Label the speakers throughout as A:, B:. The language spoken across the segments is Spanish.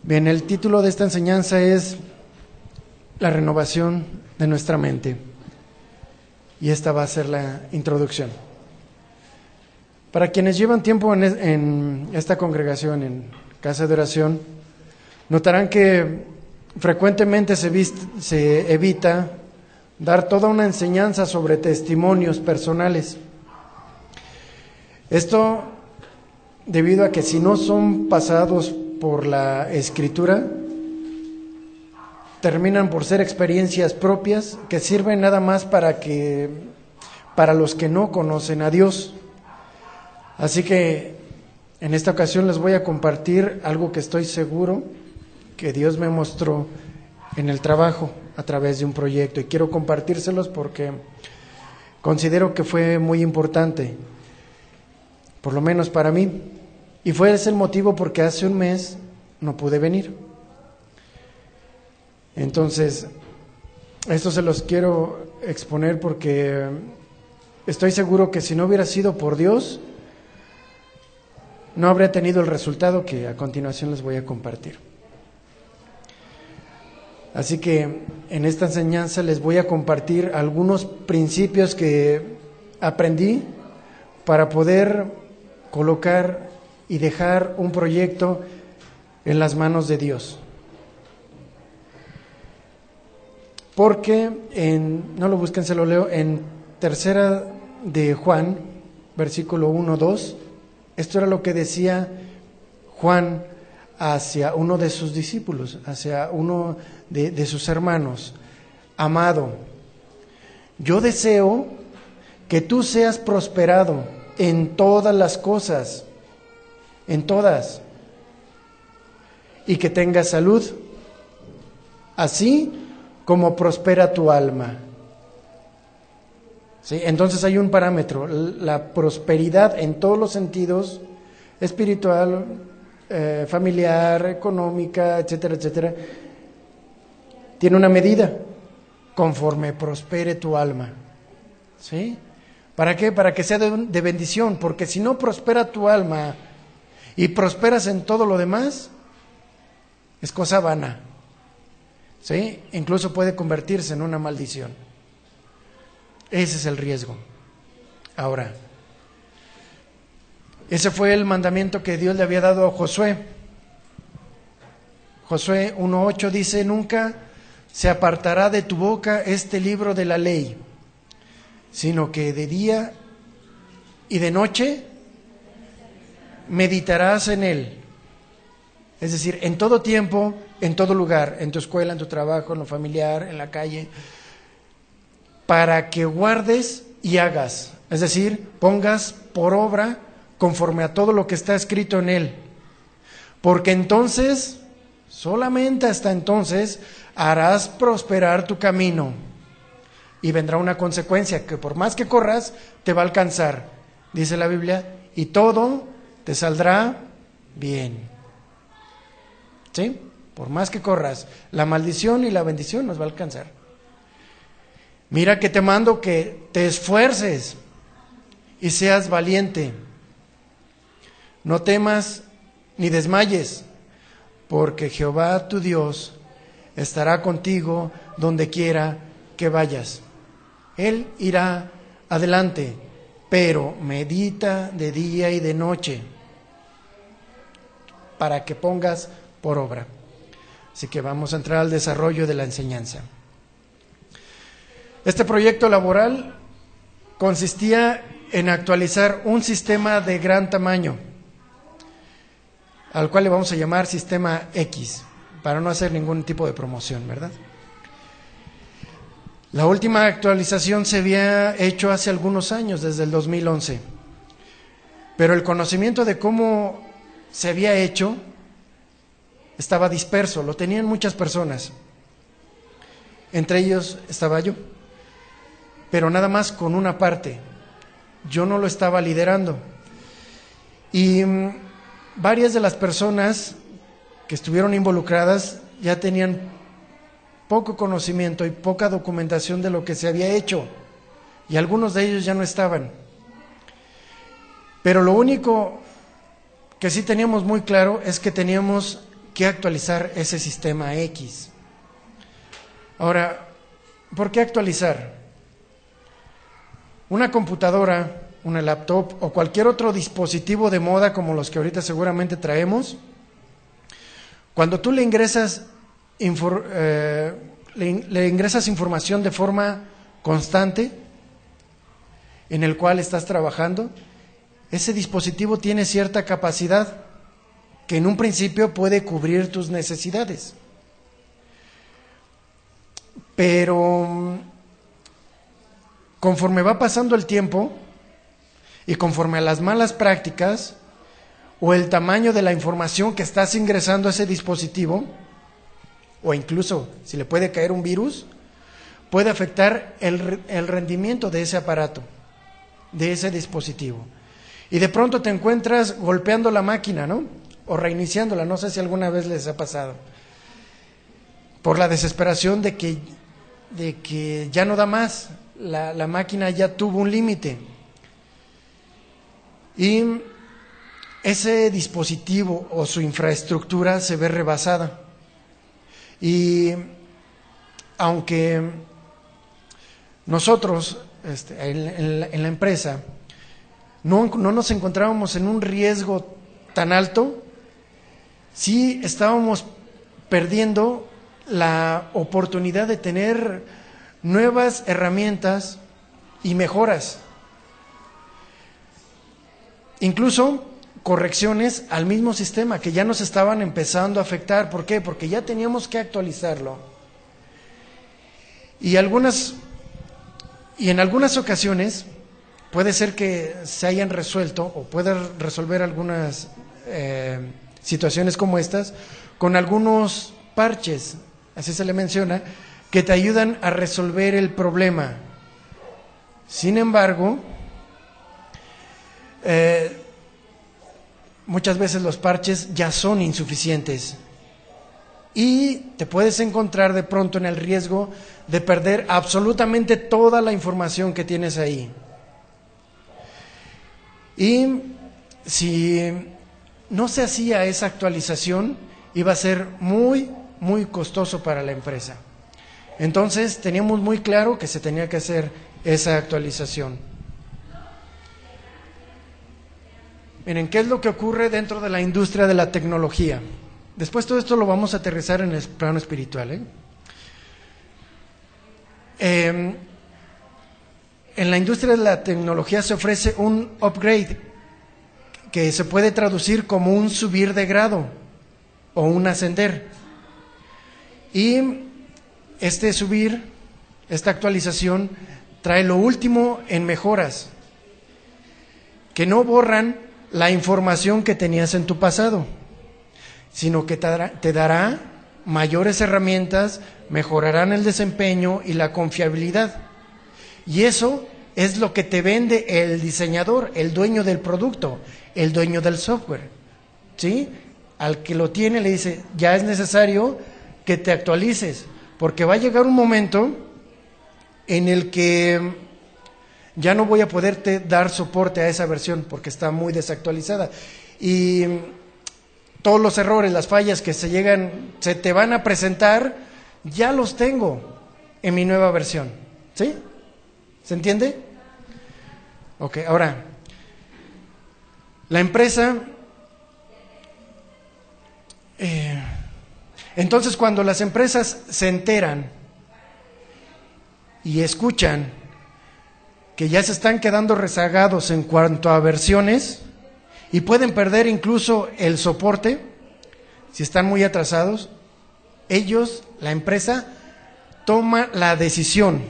A: Bien, el título de esta enseñanza es La renovación de nuestra mente. Y esta va a ser la introducción. Para quienes llevan tiempo en esta congregación, en Casa de Oración, notarán que frecuentemente se evita dar toda una enseñanza sobre testimonios personales. Esto debido a que si no son pasados por la Escritura, terminan por ser experiencias propias que sirven nada más para los que no conocen a Dios. Así que en esta ocasión les voy a compartir algo que estoy seguro que Dios me mostró en el trabajo a través de un proyecto, y quiero compartírselos porque considero que fue muy importante, por lo menos para mí, y fue ese el motivo porque hace un mes no pude venir. Entonces, esto se los quiero exponer porque estoy seguro que si no hubiera sido por Dios, no habría tenido el resultado que a continuación les voy a compartir. Así que en esta enseñanza les voy a compartir algunos principios que aprendí para poder colocar y dejar un proyecto en las manos de Dios. Porque no lo busquen, se lo leo, en 3 de Juan, versículo 1-2, esto era lo que decía Juan hacia uno de sus discípulos, hacia uno de sus hermanos: amado, yo deseo que tú seas prosperado en todas las cosas, en todas, y que tengas salud, así como prospera tu alma. ¿Sí? Entonces hay un parámetro, la prosperidad en todos los sentidos, espiritual, familiar, económica, etcétera, etcétera, tiene una medida, conforme prospere tu alma. ¿Sí? ¿Para qué? Para que sea de bendición, porque si no prospera tu alma y prosperas en todo lo demás, es cosa vana. ¿Sí? Incluso puede convertirse en una maldición. Ese es el riesgo. Ahora, ese fue el mandamiento que Dios le había dado a Josué. Josué 1:8 dice: nunca se apartará de tu boca este libro de la ley, sino que de día y de noche meditarás en él. Es decir, en todo tiempo, en todo lugar, en tu escuela, en tu trabajo, en lo familiar, en la calle, para que guardes y hagas, es decir, pongas por obra conforme a todo lo que está escrito en él. Porque entonces, solamente hasta entonces, harás prosperar tu camino. Y vendrá una consecuencia que por más que corras, te va a alcanzar. Dice la Biblia, y todo te saldrá bien. ¿Sí? Por más que corras, la maldición y la bendición nos va a alcanzar. Mira que te mando que te esfuerces y seas valiente. No temas ni desmayes, porque Jehová tu Dios estará contigo donde quiera que vayas. Él irá adelante, pero medita de día y de noche para que pongas por obra. Así que vamos a entrar al desarrollo de la enseñanza. Este proyecto laboral consistía en actualizar un sistema de gran tamaño, al cual le vamos a llamar Sistema X, para no hacer ningún tipo de promoción, ¿verdad? La última actualización se había hecho hace algunos años, desde el 2011, pero el conocimiento de cómo se había hecho estaba disperso, lo tenían muchas personas, entre ellos estaba yo, pero nada más con una parte. Yo no lo estaba liderando. Y varias de las personas que estuvieron involucradas ya tenían poco conocimiento y poca documentación de lo que se había hecho. Y algunos de ellos ya no estaban. Pero lo único que sí teníamos muy claro es que teníamos que actualizar ese sistema X. Ahora, ¿por qué actualizar? Una computadora, una laptop o cualquier otro dispositivo de moda como los que ahorita seguramente traemos, cuando tú le ingresas información de forma constante en el cual estás trabajando, ese dispositivo tiene cierta capacidad que en un principio puede cubrir tus necesidades. Pero conforme va pasando el tiempo y conforme a las malas prácticas o el tamaño de la información que estás ingresando a ese dispositivo, o incluso si le puede caer un virus, puede afectar el rendimiento de ese aparato, de ese dispositivo. Y de pronto te encuentras golpeando la máquina, ¿no? O reiniciándola, no sé si alguna vez les ha pasado, por la desesperación de que ya no da más, la máquina ya tuvo un límite. Y ese dispositivo o su infraestructura se ve rebasada. Y aunque nosotros en la empresa no nos encontrábamos en un riesgo tan alto, sí estábamos perdiendo la oportunidad de tener nuevas herramientas y mejoras, incluso correcciones al mismo sistema que ya nos estaban empezando a afectar. ¿Por qué? Porque ya teníamos que actualizarlo. Y en algunas ocasiones puede ser que se hayan resuelto o pueda resolver algunas situaciones como estas con algunos parches, así se le menciona, que te ayudan a resolver el problema. Sin embargo, muchas veces los parches ya son insuficientes y te puedes encontrar de pronto en el riesgo de perder absolutamente toda la información que tienes ahí. Y si no se hacía esa actualización, iba a ser muy, muy costoso para la empresa. Entonces teníamos muy claro que se tenía que hacer esa actualización. Miren, ¿qué es lo que ocurre dentro de la industria de la tecnología? Después todo esto lo vamos a aterrizar en el plano espiritual. En la industria de la tecnología se ofrece un upgrade que se puede traducir como un subir de grado o un ascender. Y este subir, esta actualización, trae lo último en mejoras que no borran la información que tenías en tu pasado, sino que te dará mayores herramientas, mejorarán el desempeño y la confiabilidad. Y eso es lo que te vende el diseñador, el dueño del producto, el dueño del software, ¿sí? Al que lo tiene le dice, ya es necesario que te actualices, porque va a llegar un momento en el que ya no voy a poderte dar soporte a esa versión porque está muy desactualizada. Y todos los errores, las fallas que se te van a presentar, ya los tengo en mi nueva versión. ¿Sí? ¿Se entiende? Ok, ahora, la empresa, entonces cuando las empresas se enteran y escuchan que ya se están quedando rezagados en cuanto a versiones y pueden perder incluso el soporte, si están muy atrasados, la empresa, toma la decisión,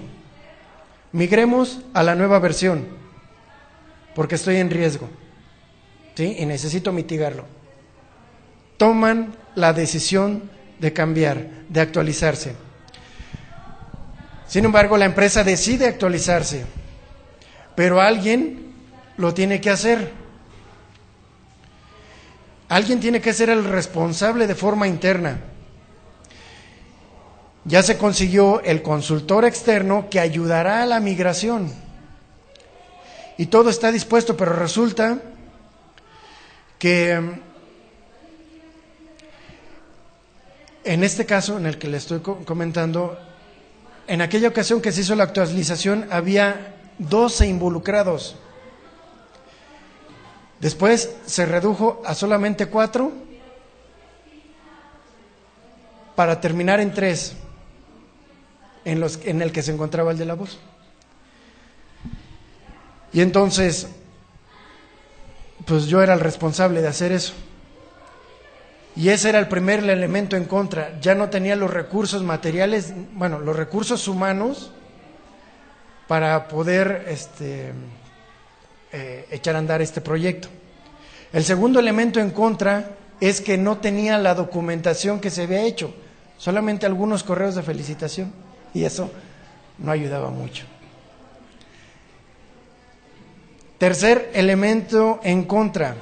A: migremos a la nueva versión, porque estoy en riesgo, ¿sí? Y necesito mitigarlo. Toman la decisión de cambiar, de actualizarse. Sin embargo, la empresa decide actualizarse, pero alguien lo tiene que hacer. Alguien tiene que ser el responsable de forma interna. Ya se consiguió el consultor externo que ayudará a la migración. Y todo está dispuesto, pero resulta que En este caso, en el que le estoy comentando, en aquella ocasión que se hizo la actualización, había 12 involucrados. Después se redujo a solamente 4 para terminar en 3, en el que se encontraba el de la voz. Y entonces, pues yo era el responsable de hacer eso. Y ese era el primer elemento en contra. Ya no tenía los recursos materiales, bueno, los recursos humanos para poder echar a andar este proyecto. El segundo elemento en contra es que no tenía la documentación que se había hecho, solamente algunos correos de felicitación, y eso no ayudaba mucho. Tercer elemento en contra.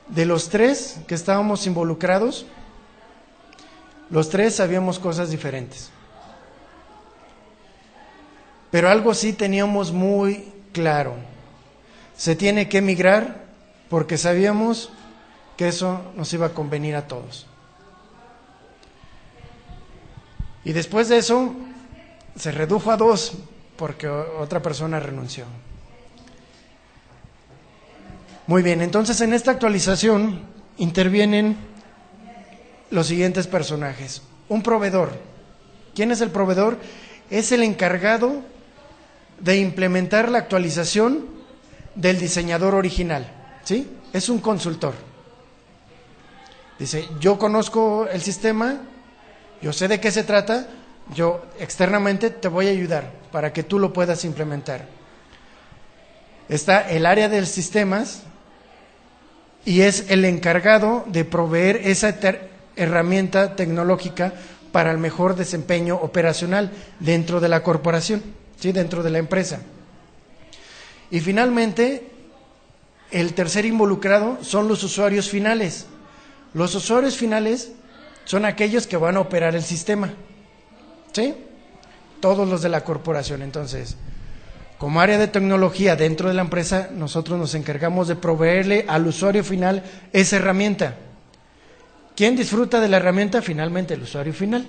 A: De los 3 que estábamos involucrados, los 3 sabíamos cosas diferentes. Pero algo sí teníamos muy claro: se tiene que emigrar, porque sabíamos que eso nos iba a convenir a todos. Y después de eso se redujo a 2 porque otra persona renunció. Muy bien, entonces en esta actualización intervienen los siguientes personajes. Un proveedor. ¿Quién es el proveedor? Es el encargado de implementar la actualización del diseñador original, ¿sí? Es un consultor. Dice, yo conozco el sistema, yo sé de qué se trata, yo externamente te voy a ayudar para que tú lo puedas implementar. Está el área de sistemas y es el encargado de proveer esa herramienta tecnológica para el mejor desempeño operacional dentro de la corporación, ¿sí? Dentro de la empresa. Y finalmente, el tercer involucrado son los usuarios finales. Los usuarios finales son aquellos que van a operar el sistema, ¿sí? Todos los de la corporación. Entonces, como área de tecnología dentro de la empresa, nosotros nos encargamos de proveerle al usuario final esa herramienta. ¿Quién disfruta de la herramienta? Finalmente, el usuario final.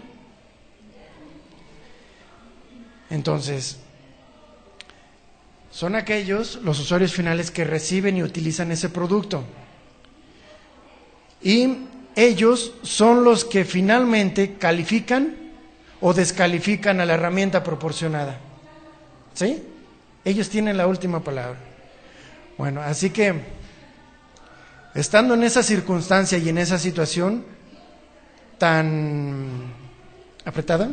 A: Entonces, son aquellos, los usuarios finales, que reciben y utilizan ese producto. Y ellos son los que finalmente califican o descalifican a la herramienta proporcionada, ¿sí? Ellos tienen la última palabra. Bueno, así que, estando en esa circunstancia y en esa situación tan apretada,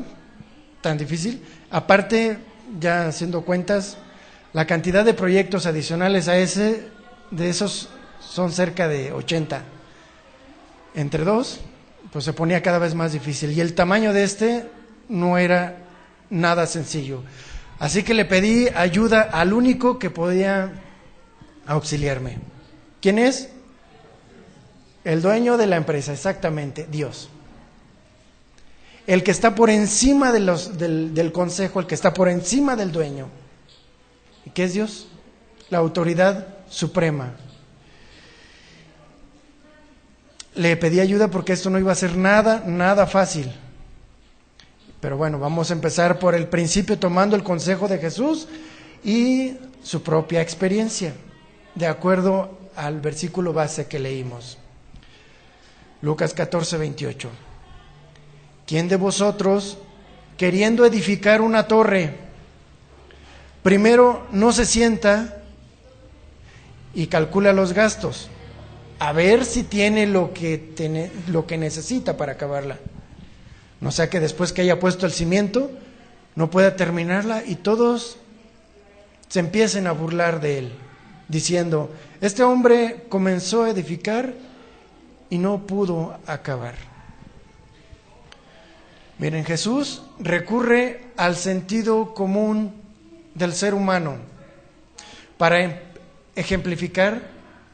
A: tan difícil, aparte, ya haciendo cuentas, la cantidad de proyectos adicionales a ese, de esos son cerca de 80. Entre 2, pues se ponía cada vez más difícil. Y el tamaño de no era nada sencillo. Así que le pedí ayuda al único que podía auxiliarme. ¿Quién es? El dueño de la empresa, exactamente, Dios. El que está por encima del consejo, el que está por encima del dueño. ¿Y qué es Dios? La autoridad suprema. Le pedí ayuda porque esto no iba a ser nada fácil. Pero bueno, vamos a empezar por el principio, tomando el consejo de Jesús y su propia experiencia, de acuerdo al versículo base que leímos. Lucas 14:28. ¿Quién de vosotros, queriendo edificar una torre, primero no se sienta y calcula los gastos, a ver si tiene lo que necesita para acabarla? No sea que después que haya puesto el cimiento, no pueda terminarla y todos se empiecen a burlar de él, diciendo, este hombre comenzó a edificar y no pudo acabar. Miren, Jesús recurre al sentido común del ser humano para ejemplificar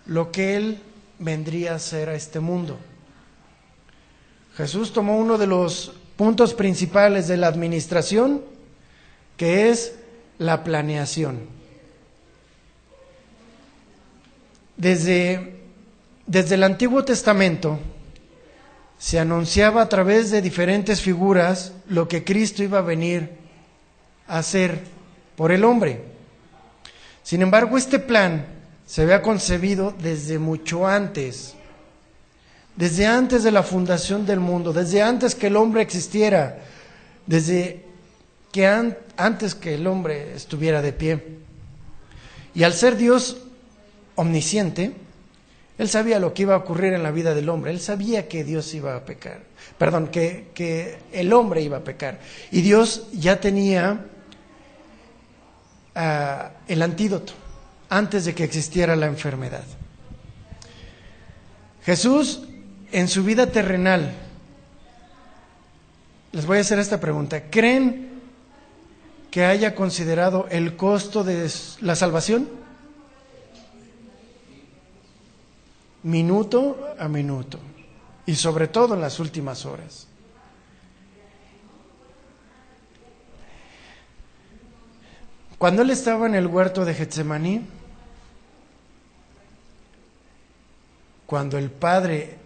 A: lo que él vendría a ser a este mundo. Jesús tomó uno de los puntos principales de la administración, que es la planeación. Desde el Antiguo Testamento se anunciaba a través de diferentes figuras lo que Cristo iba a venir a hacer por el hombre. Sin embargo, este plan se había concebido desde mucho antes, desde antes de la fundación del mundo, desde antes que el hombre existiera, desde que antes que el hombre estuviera de pie. Y al ser Dios omnisciente, Él sabía lo que iba a ocurrir en la vida del hombre. Él sabía que Dios iba a pecar, que el hombre iba a pecar. Y Dios ya tenía el antídoto antes de que existiera la enfermedad. Jesús, en su vida terrenal, les voy a hacer esta pregunta: ¿creen que haya considerado el costo de la salvación? Minuto a minuto, y sobre todo en las últimas horas. Cuando Él estaba en el huerto de Getsemaní, cuando el Padre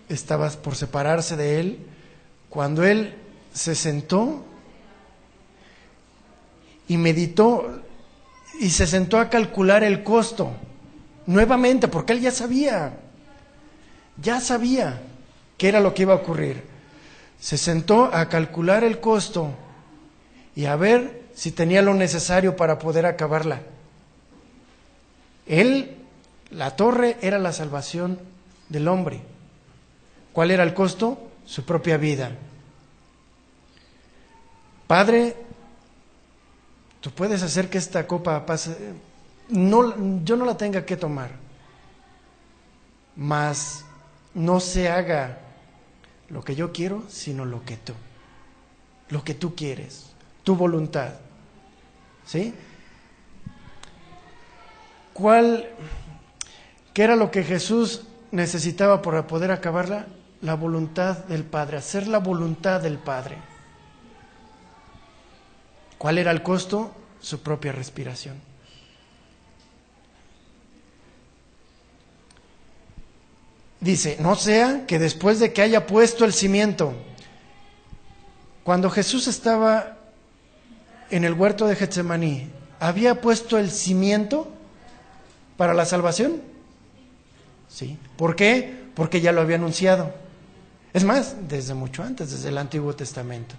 A: estaba por separarse de Él, cuando Él se sentó y meditó y se sentó a calcular el costo nuevamente, porque Él ya sabía qué era lo que iba a ocurrir. Se sentó a calcular el costo y a ver si tenía lo necesario para poder acabarla. La torre era la salvación del hombre. ¿Cuál era el costo? Su propia vida. Padre, tú puedes hacer que esta copa pase, yo no la tenga que tomar, mas no se haga lo que yo quiero, sino lo que tú quieres, tu voluntad. ¿Sí? ¿Qué era lo que Jesús necesitaba para poder acabarla? La voluntad del Padre, hacer la voluntad del Padre. ¿Cuál era el costo? Su propia respiración. Dice, no sea que después de que haya puesto el cimiento, cuando Jesús estaba en el huerto de Getsemaní, ¿había puesto el cimiento para la salvación? Sí. ¿Por qué? Porque ya lo había anunciado. Es más, desde mucho antes, desde el Antiguo Testamento.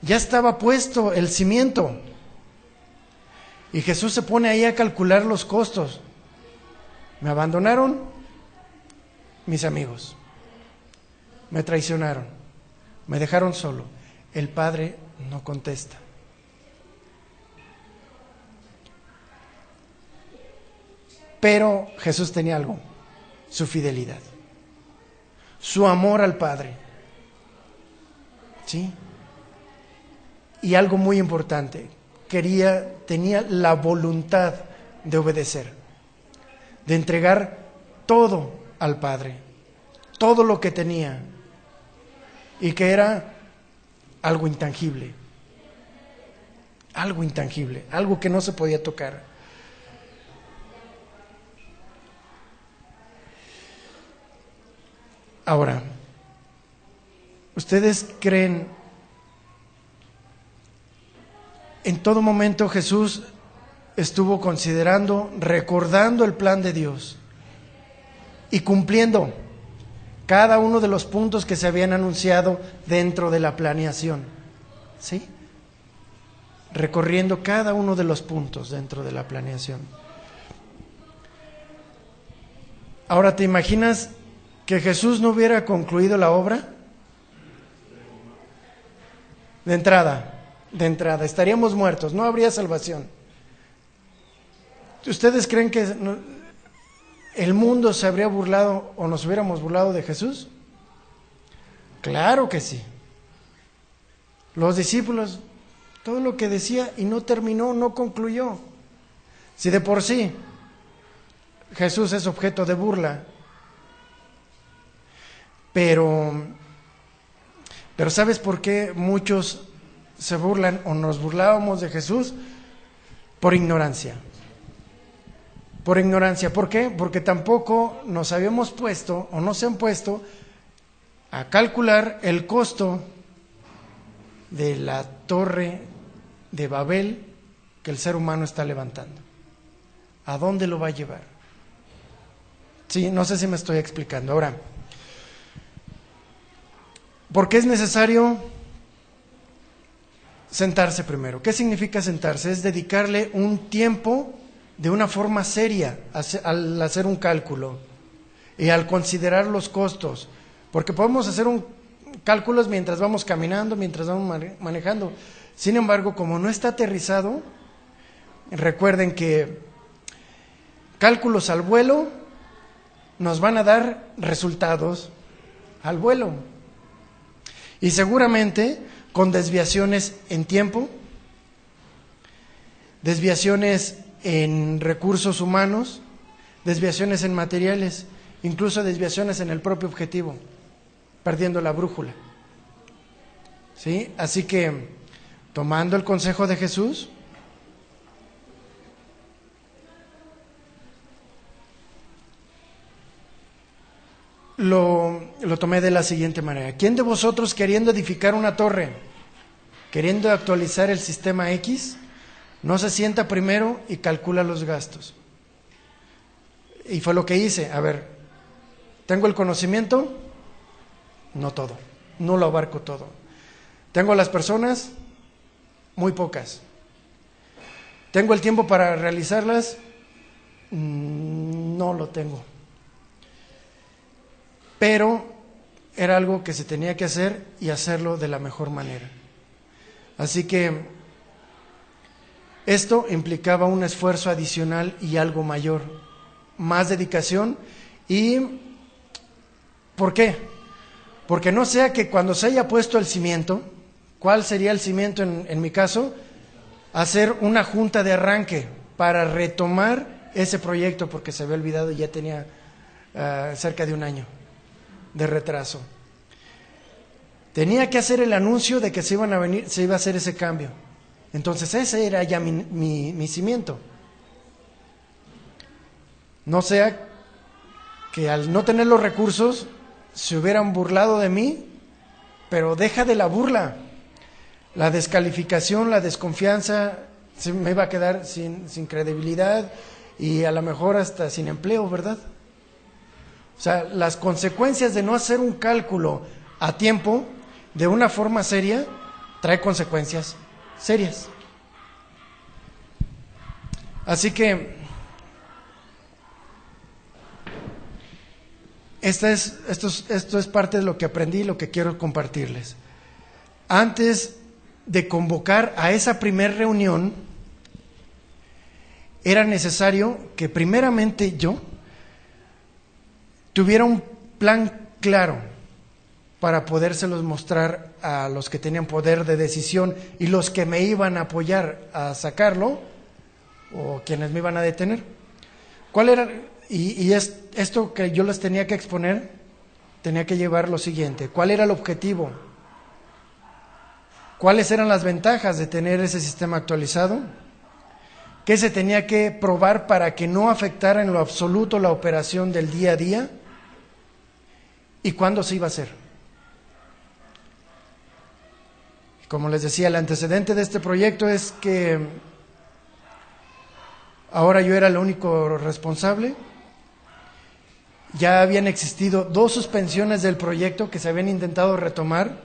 A: Ya estaba puesto el cimiento. Y Jesús se pone ahí a calcular los costos. Me abandonaron mis amigos. Me traicionaron. Me dejaron solo. El Padre no contesta. Pero Jesús tenía algo: su fidelidad, su amor al Padre. ¿Sí? Y algo muy importante, tenía la voluntad de obedecer, de entregar todo al Padre, todo lo que tenía, y que era algo intangible, algo que no se podía tocar. Ahora, ¿ustedes creen? En todo momento Jesús estuvo considerando, recordando el plan de Dios y cumpliendo cada uno de los puntos que se habían anunciado dentro de la planeación. ¿Sí? Recorriendo cada uno de los puntos dentro de la planeación. Ahora, ¿te imaginas que Jesús no hubiera concluido la obra? De entrada, estaríamos muertos, no habría salvación. ¿Ustedes creen que el mundo se habría burlado o nos hubiéramos burlado de Jesús? Claro que sí. Los discípulos, todo lo que decía y no terminó, no concluyó. Si de por sí Jesús es objeto de burla. Pero ¿sabes por qué muchos se burlan o nos burlábamos de Jesús? Por ignorancia. ¿Por qué? Porque tampoco nos habíamos puesto o no se han puesto a calcular el costo de la torre de Babel que el ser humano está levantando. ¿A dónde lo va a llevar? Sí, no sé si me estoy explicando. Ahora, ¿por qué es necesario sentarse primero? ¿Qué significa sentarse? Es dedicarle un tiempo de una forma seria al hacer un cálculo y al considerar los costos, porque podemos hacer cálculos mientras vamos caminando, mientras vamos manejando. Sin embargo, como no está aterrizado, recuerden que cálculos al vuelo nos van a dar resultados al vuelo, y seguramente con desviaciones en tiempo, desviaciones en recursos humanos, desviaciones en materiales, incluso desviaciones en el propio objetivo, perdiendo la brújula. ¿Sí? Así que, tomando el consejo de Jesús, lo tomé de la siguiente manera. ¿Quién de vosotros, queriendo edificar una torre, queriendo actualizar el sistema X, no se sienta primero y calcula los gastos? Y fue lo que hice. A ver, ¿tengo el conocimiento? No todo, no lo abarco todo. ¿Tengo las personas? Muy pocas. ¿Tengo el tiempo para realizarlas? No lo tengo. Pero era algo que se tenía que hacer y hacerlo de la mejor manera. Así que esto implicaba un esfuerzo adicional y algo mayor, más dedicación. ¿Y por qué? Porque no sea que cuando se haya puesto el cimiento, ¿cuál sería el cimiento en mi caso? Hacer una junta de arranque para retomar ese proyecto, porque se había olvidado y ya tenía cerca de un año de retraso. Tenía que hacer el anuncio de que se iba a hacer ese cambio. Entonces ese era ya mi cimiento. No sea que al no tener los recursos se hubieran burlado de mí, pero deja de la burla. La descalificación, la desconfianza, se me iba a quedar sin credibilidad y a lo mejor hasta sin empleo, ¿verdad? O sea, las consecuencias de no hacer un cálculo a tiempo, de una forma seria, trae consecuencias serias. Así que esto es parte de lo que aprendí y lo que quiero compartirles. Antes de convocar a esa primer reunión, era necesario que primeramente yo tuviera un plan claro para podérselos mostrar a los que tenían poder de decisión y los que me iban a apoyar a sacarlo, o quienes me iban a detener. ¿Cuál era? Esto que yo les tenía que exponer, tenía que llevar lo siguiente: ¿cuál era el objetivo? ¿Cuáles eran las ventajas de tener ese sistema actualizado? ¿Qué se tenía que probar para que no afectara en lo absoluto la operación del día a día? ¿Y cuándo se iba a hacer? Como les decía, el antecedente de este proyecto es que ahora yo era el único responsable. Ya habían existido 2 suspensiones del proyecto que se habían intentado retomar,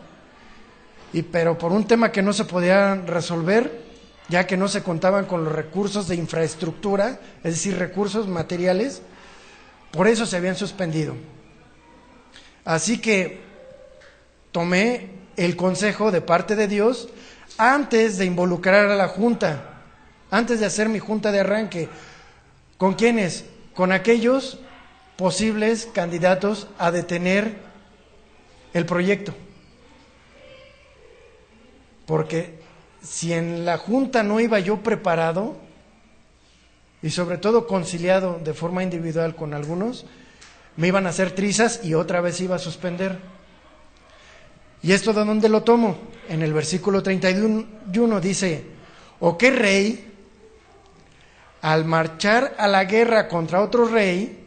A: pero por un tema que no se podía resolver, ya que no se contaban con los recursos de infraestructura, es decir, recursos materiales, por eso se habían suspendido. Así que tomé el consejo de parte de Dios antes de involucrar a la junta, antes de hacer mi junta de arranque. ¿Con quiénes? Con aquellos posibles candidatos a detener el proyecto. Porque si en la junta no iba yo preparado, y sobre todo conciliado de forma individual con algunos, me iban a hacer trizas y otra vez iba a suspender. ¿Y esto de dónde lo tomo? En el versículo 31 dice: ¿o qué rey, al marchar a la guerra contra otro rey,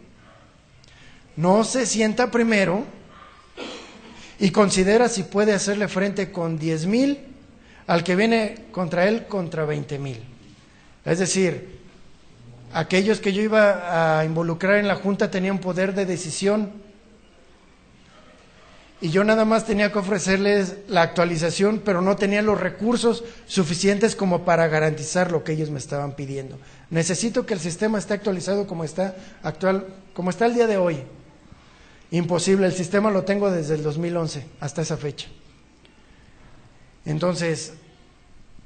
A: no se sienta primero y considera si puede hacerle frente con 10,000 al que viene contra él contra 20,000. Es decir, aquellos que yo iba a involucrar en la junta tenían poder de decisión y yo nada más tenía que ofrecerles la actualización, pero no tenía los recursos suficientes como para garantizar lo que ellos me estaban pidiendo. Necesito que el sistema esté actualizado como está el día de hoy. Imposible, el sistema lo tengo desde el 2011 hasta esa fecha. Entonces,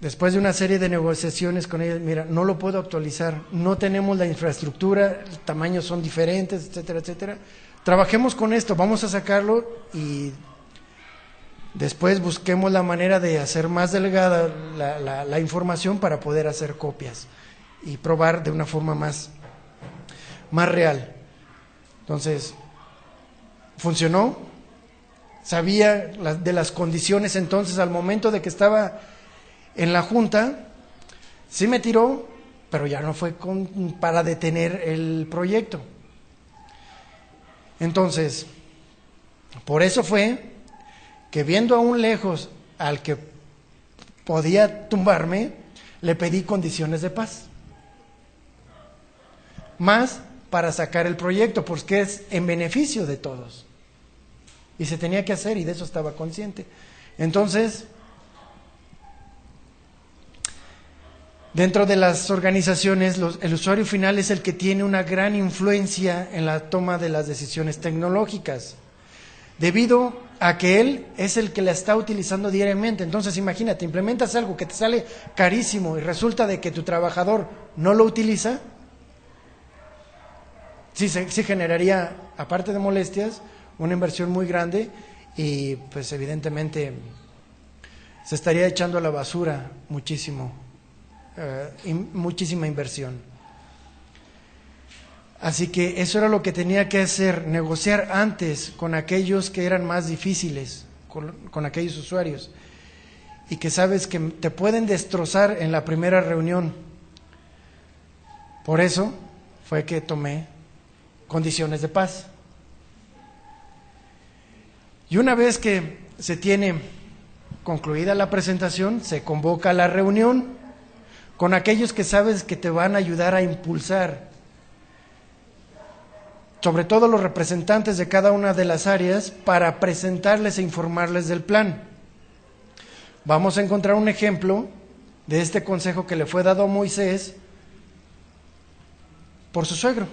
A: después de una serie de negociaciones con ellos, mira, no lo puedo actualizar, no tenemos la infraestructura, los tamaños son diferentes, etcétera, etcétera. Trabajemos con esto, vamos a sacarlo y después busquemos la manera de hacer más delgada la información para poder hacer copias y probar de una forma más real. Entonces, funcionó, sabía de las condiciones, entonces al momento de que estaba en la junta, sí me tiró, pero ya no fue para detener el proyecto. Entonces, por eso fue que viendo aún lejos al que podía tumbarme, le pedí condiciones de paz. Más para sacar el proyecto, porque es en beneficio de todos. Y se tenía que hacer y de eso estaba consciente. Entonces, dentro de las organizaciones, el usuario final es el que tiene una gran influencia en la toma de las decisiones tecnológicas, debido a que él es el que la está utilizando diariamente. Entonces, imagínate, implementas algo que te sale carísimo y resulta de que tu trabajador no lo utiliza, sí generaría, aparte de molestias, una inversión muy grande y pues evidentemente se estaría echando a la basura muchísima inversión. Así que eso era lo que tenía que hacer, negociar antes con aquellos que eran más difíciles, con aquellos usuarios, y que sabes que te pueden destrozar en la primera reunión. Por eso fue que tomé condiciones de paz. Y una vez que se tiene concluida la presentación, se convoca la reunión con aquellos que sabes que te van a ayudar a impulsar, sobre todo los representantes de cada una de las áreas, para presentarles e informarles del plan. Vamos a encontrar un ejemplo de este consejo que le fue dado a Moisés por su suegro.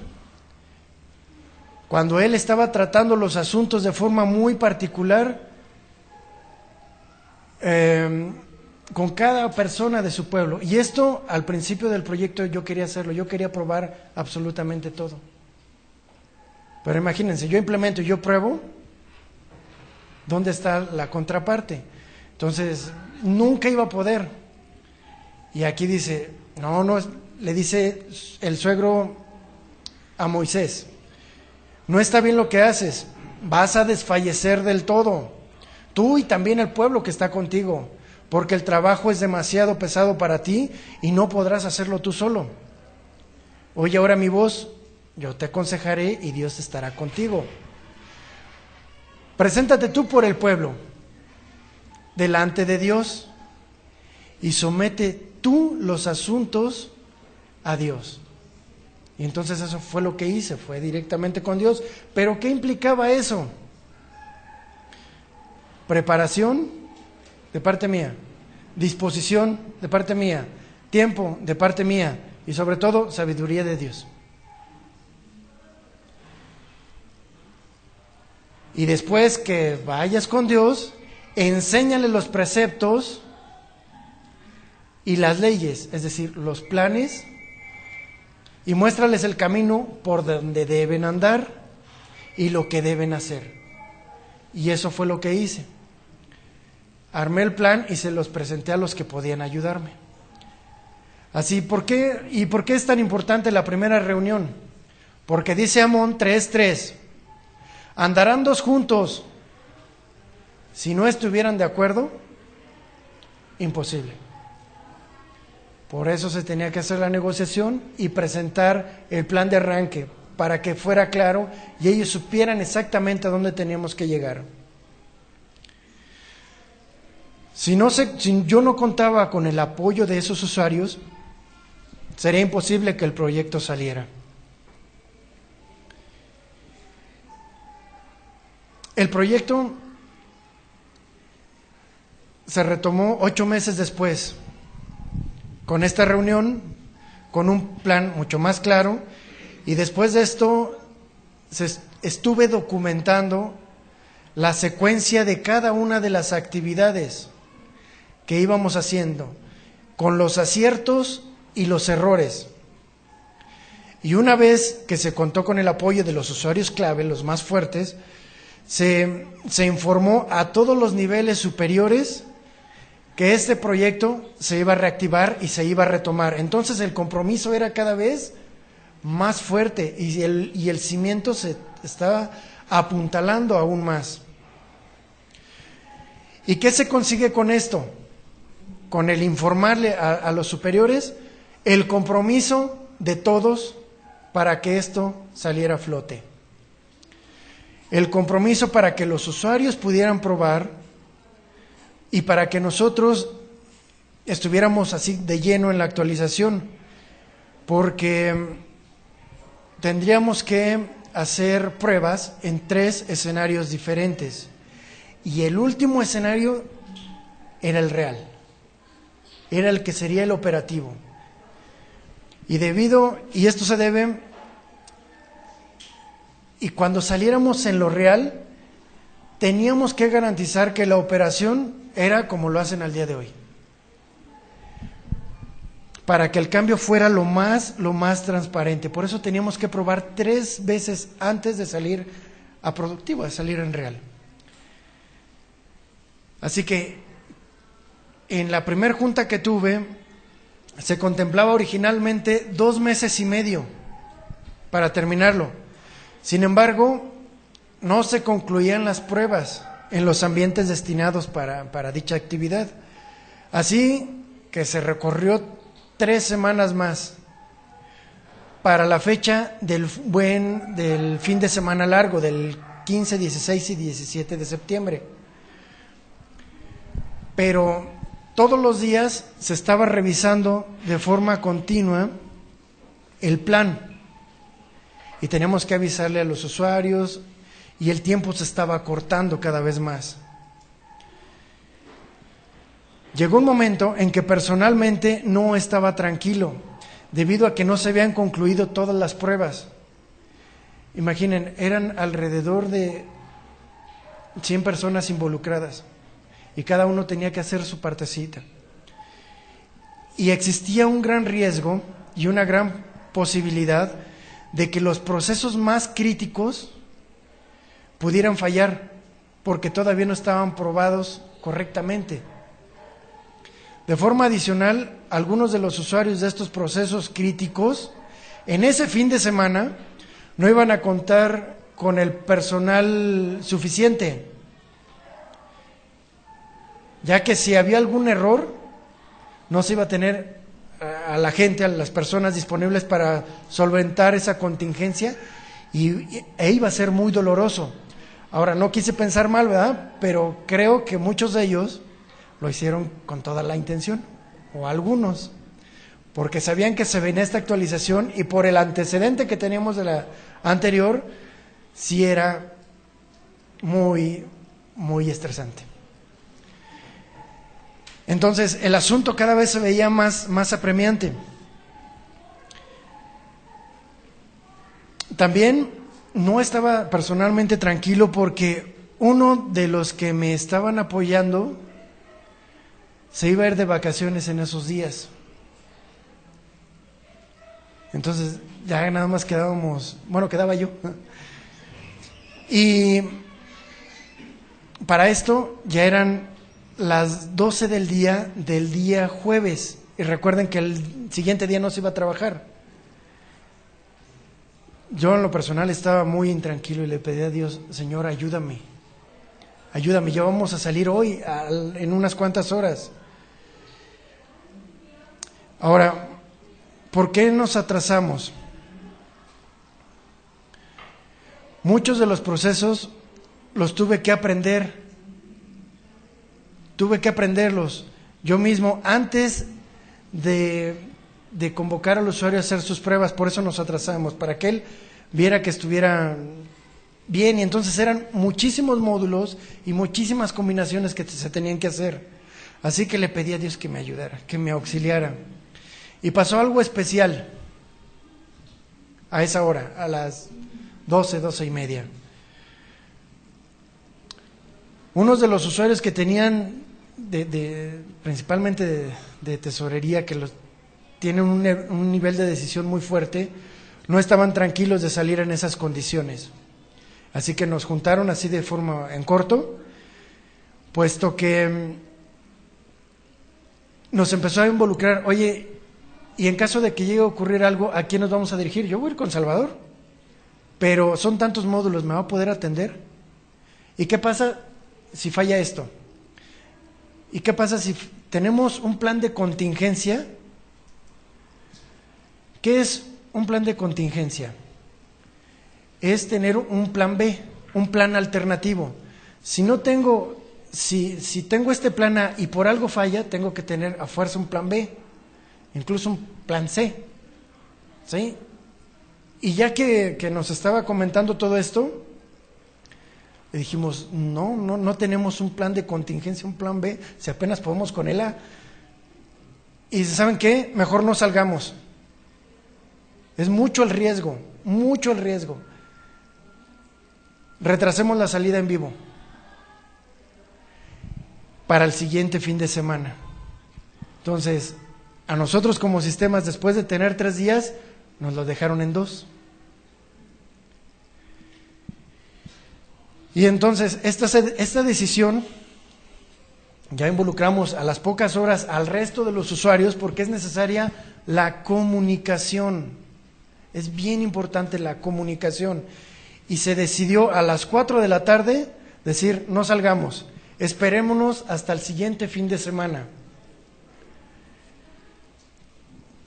A: Cuando él estaba tratando los asuntos de forma muy particular con cada persona de su pueblo. Y esto al principio del proyecto yo quería hacerlo, yo quería probar absolutamente todo. Pero imagínense, yo implemento y yo pruebo, ¿dónde está la contraparte? Entonces, nunca iba a poder. Y aquí dice, no, le dice el suegro a Moisés, no está bien lo que haces, vas a desfallecer del todo, tú y también el pueblo que está contigo, porque el trabajo es demasiado pesado para ti y no podrás hacerlo tú solo. Oye ahora mi voz, yo te aconsejaré y Dios estará contigo. Preséntate tú por el pueblo delante de Dios y somete tú los asuntos a Dios. Y entonces eso fue lo que hice, fue directamente con Dios. ¿Pero qué implicaba eso? Preparación de parte mía, disposición de parte mía, tiempo de parte mía y sobre todo sabiduría de Dios. Y después que vayas con Dios, enséñale los preceptos y las leyes, es decir, los planes, y muéstrales el camino por donde deben andar y lo que deben hacer. Y eso fue lo que hice. Armé el plan y se los presenté a los que podían ayudarme. Así, ¿por qué es tan importante la primera reunión? Porque dice Amón 3:3, ¿andarán dos juntos si no estuvieran de acuerdo? Imposible. Por eso se tenía que hacer la negociación y presentar el plan de arranque para que fuera claro y ellos supieran exactamente a dónde teníamos que llegar. Si yo no contaba con el apoyo de esos usuarios, sería imposible que el proyecto saliera. El proyecto se retomó 8 meses después, con esta reunión, con un plan mucho más claro, y después de esto estuve documentando la secuencia de cada una de las actividades que íbamos haciendo, con los aciertos y los errores. Y una vez que se contó con el apoyo de los usuarios clave, los más fuertes, se informó a todos los niveles superiores que este proyecto se iba a reactivar y se iba a retomar. Entonces el compromiso era cada vez más fuerte y el cimiento se estaba apuntalando aún más. ¿Y qué se consigue con esto? Con el informarle a los superiores el compromiso de todos para que esto saliera a flote. El compromiso para que los usuarios pudieran probar y para que nosotros estuviéramos así de lleno en la actualización, porque tendríamos que hacer pruebas en 3 escenarios diferentes y el último escenario era el real, era el que sería el operativo. Y esto se debe, y cuando saliéramos en lo real, teníamos que garantizar que la operación era como lo hacen al día de hoy, para que el cambio fuera lo más transparente. Por eso teníamos que probar 3 veces antes de salir a productivo, de salir en real. Así que en la primera junta que tuve, se contemplaba originalmente 2 meses y medio para terminarlo. Sin embargo, no se concluían las pruebas en los ambientes destinados para dicha actividad. Así que se recorrió 3 semanas más para la fecha del fin de semana largo, del 15, 16 y 17 de septiembre. Pero todos los días se estaba revisando de forma continua el plan y teníamos que avisarle a los usuarios y el tiempo se estaba acortando cada vez más. Llegó un momento en que personalmente no estaba tranquilo debido a que no se habían concluido todas las pruebas. Imaginen, eran alrededor de 100 personas involucradas y cada uno tenía que hacer su partecita. Y existía un gran riesgo y una gran posibilidad de que los procesos más críticos pudieran fallar porque todavía no estaban probados correctamente. De forma adicional, algunos de los usuarios de estos procesos críticos en ese fin de semana no iban a contar con el personal suficiente, ya que si había algún error, no se iba a tener a la gente, a las personas disponibles para solventar esa contingencia e iba a ser muy doloroso. Ahora, no quise pensar mal, ¿verdad? Pero creo que muchos de ellos lo hicieron con toda la intención, o algunos, porque sabían que se venía esta actualización y por el antecedente que teníamos de la anterior, sí era muy estresante. Entonces, el asunto cada vez se veía más apremiante. También no estaba personalmente tranquilo porque uno de los que me estaban apoyando se iba a ir de vacaciones en esos días. Entonces, ya nada más quedaba yo. Y para esto ya eran las 12 del día jueves, y recuerden que el siguiente día no se iba a trabajar. Yo en lo personal estaba muy intranquilo y le pedí a Dios: Señor, ayúdame, ya vamos a salir hoy en unas cuantas horas. Ahora, ¿por qué nos atrasamos? Muchos de los procesos los tuve que aprender. tuve que aprenderlos yo mismo antes de convocar al usuario a hacer sus pruebas. Por eso nos atrasamos, para que él viera que estuviera bien. Y entonces eran muchísimos módulos y muchísimas combinaciones que se tenían que hacer. Así que le pedí a Dios que me ayudara, que me auxiliara. Y pasó algo especial a esa hora, a las 12:30. Unos de los usuarios que tenían, principalmente de tesorería, que tienen un nivel de decisión muy fuerte, no estaban tranquilos de salir en esas condiciones. Así que nos juntaron así de forma en corto, puesto que nos empezó a involucrar. Oye, y en caso de que llegue a ocurrir algo, ¿a quién nos vamos a dirigir? Yo voy a ir con Salvador, pero son tantos módulos, ¿me va a poder atender? ¿Y qué pasa si falla esto? ¿Y qué pasa si tenemos un plan de contingencia? ¿Qué es un plan de contingencia? Es tener un plan B, un plan alternativo. Si tengo este plan A y por algo falla, tengo que tener a fuerza un plan B, incluso un plan C, ¿sí? Y ya que nos estaba comentando todo esto, le dijimos, no tenemos un plan de contingencia, un plan B, si apenas podemos con el A. Y ¿saben qué? Mejor no salgamos. Es mucho el riesgo, mucho el riesgo. Retrasemos la salida en vivo para el siguiente fin de semana. Entonces, a nosotros como sistemas, después de tener 3 días, nos lo dejaron en 2. Y entonces, esta decisión, ya involucramos a las pocas horas al resto de los usuarios, porque es necesaria la comunicación. Es bien importante la comunicación. Y se decidió a las 4 de la tarde decir, no salgamos, esperémonos hasta el siguiente fin de semana.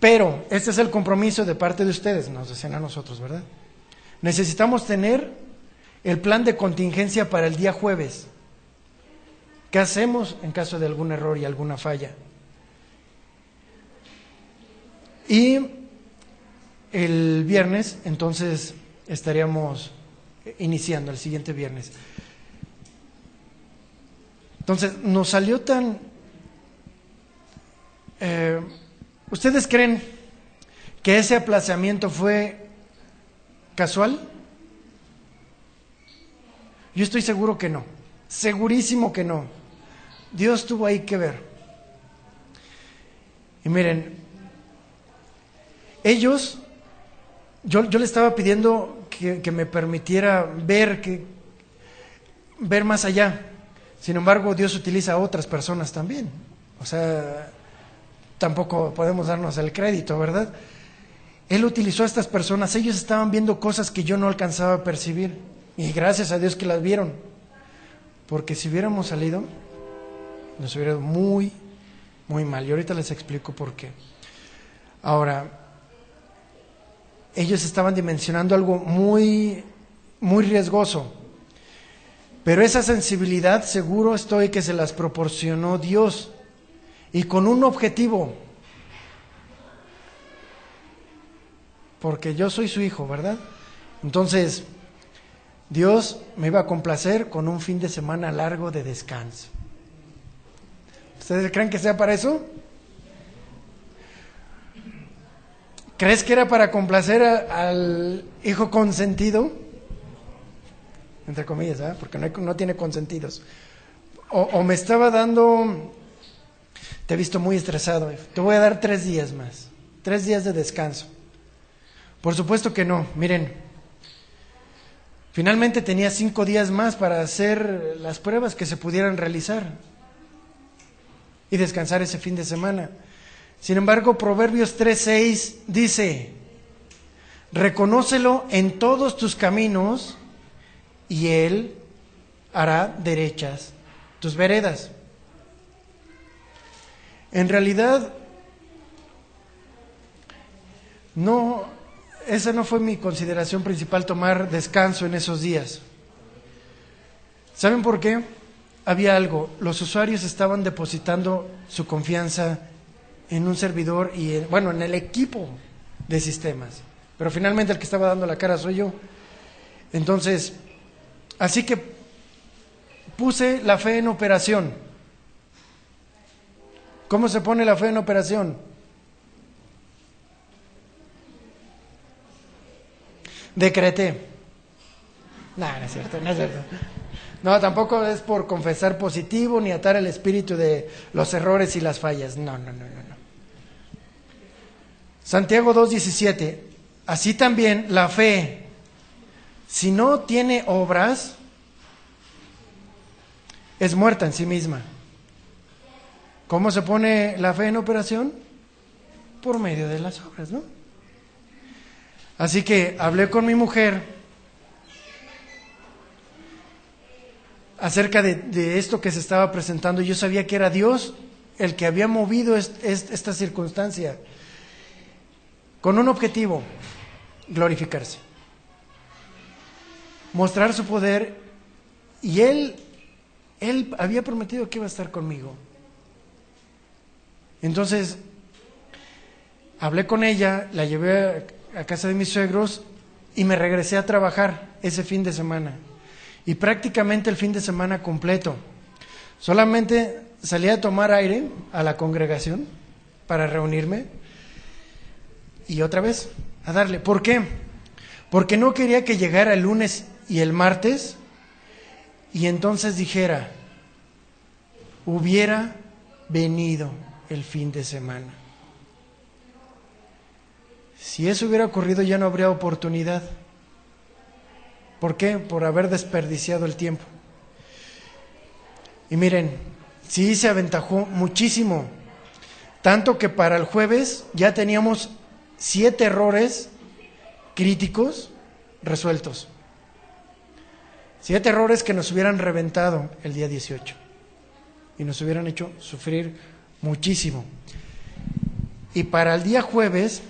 A: Pero este es el compromiso de parte de ustedes, nos decían a nosotros, ¿verdad? Necesitamos tener el plan de contingencia para el día jueves. ¿Qué hacemos en caso de algún error y alguna falla? Y el viernes, entonces, estaríamos iniciando el siguiente viernes. Entonces, nos salió tan... ¿Ustedes creen que ese aplazamiento fue casual? Yo estoy seguro que no, segurísimo que no. Dios tuvo ahí que ver. Y miren, ellos, yo le estaba pidiendo que me permitiera ver más allá. Sin embargo, Dios utiliza a otras personas también. O sea, tampoco podemos darnos el crédito, ¿verdad? Él utilizó a estas personas, ellos estaban viendo cosas que yo no alcanzaba a percibir. Y gracias a Dios que las vieron. Porque si hubiéramos salido, nos hubiera ido muy, muy mal. Y ahorita les explico por qué. Ahora, ellos estaban dimensionando algo muy, muy riesgoso. Pero esa sensibilidad seguro estoy que se las proporcionó Dios. Y con un objetivo. Porque yo soy su hijo, ¿verdad? Entonces, Dios me iba a complacer con un fin de semana largo de descanso. ¿Ustedes creen que sea para eso? ¿Crees que era para complacer al hijo consentido? Entre comillas, ¿eh? Porque no tiene consentidos. O me estaba dando, te he visto muy estresado, te voy a dar 3 días más, 3 días de descanso. Por supuesto que no, miren, finalmente tenía 5 días más para hacer las pruebas que se pudieran realizar y descansar ese fin de semana. Sin embargo, Proverbios 3:6 dice, reconócelo en todos tus caminos y Él hará derechas tus veredas. En realidad, esa no fue mi consideración principal, tomar descanso en esos días. ¿Saben por qué? había algo, los usuarios estaban depositando su confianza en un servidor y en el equipo de sistemas, pero finalmente el que estaba dando la cara soy yo. Entonces, así que puse la fe en operación. ¿Cómo se pone la fe en operación? Decreté. No es cierto, no es cierto. No, tampoco es por confesar positivo ni atar el espíritu de los errores y las fallas. No. Santiago 2:17. Así también la fe, si no tiene obras, es muerta en sí misma. ¿Cómo se pone la fe en operación? Por medio de las obras, ¿no? Así que hablé con mi mujer acerca de esto que se estaba presentando. Yo sabía que era Dios el que había movido esta circunstancia con un objetivo: glorificarse, mostrar su poder, y Él había prometido que iba a estar conmigo. Entonces, hablé con ella, la llevé a casa de mis suegros y me regresé a trabajar ese fin de semana. Y prácticamente el fin de semana completo. Solamente salí a tomar aire a la congregación para reunirme y otra vez a darle. ¿Por qué? Porque no quería que llegara el lunes y el martes y entonces dijera: hubiera venido el fin de semana. Si eso hubiera ocurrido, ya no habría oportunidad. ¿Por qué? Por haber desperdiciado el tiempo. Y miren, sí se aventajó muchísimo, tanto que para el jueves ya teníamos 7 errores críticos resueltos. 7 errores que nos hubieran reventado el día 18 y nos hubieran hecho sufrir muchísimo. Y para el día jueves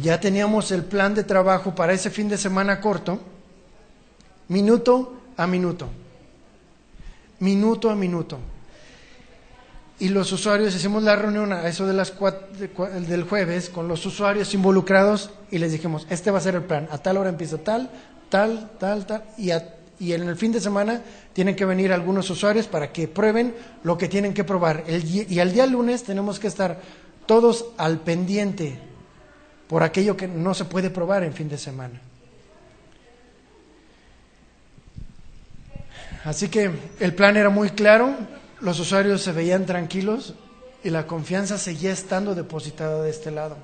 A: ya teníamos el plan de trabajo para ese fin de semana corto, minuto a minuto. Y los usuarios, hicimos la reunión a eso de las 4 del jueves con los usuarios involucrados y les dijimos: este va a ser el plan, a tal hora empieza tal, y en el fin de semana tienen que venir algunos usuarios para que prueben lo que tienen que probar. Y al día lunes tenemos que estar todos al pendiente por aquello que no se puede probar en fin de semana. Así que el plan era muy claro, los usuarios se veían tranquilos y la confianza seguía estando depositada de este lado.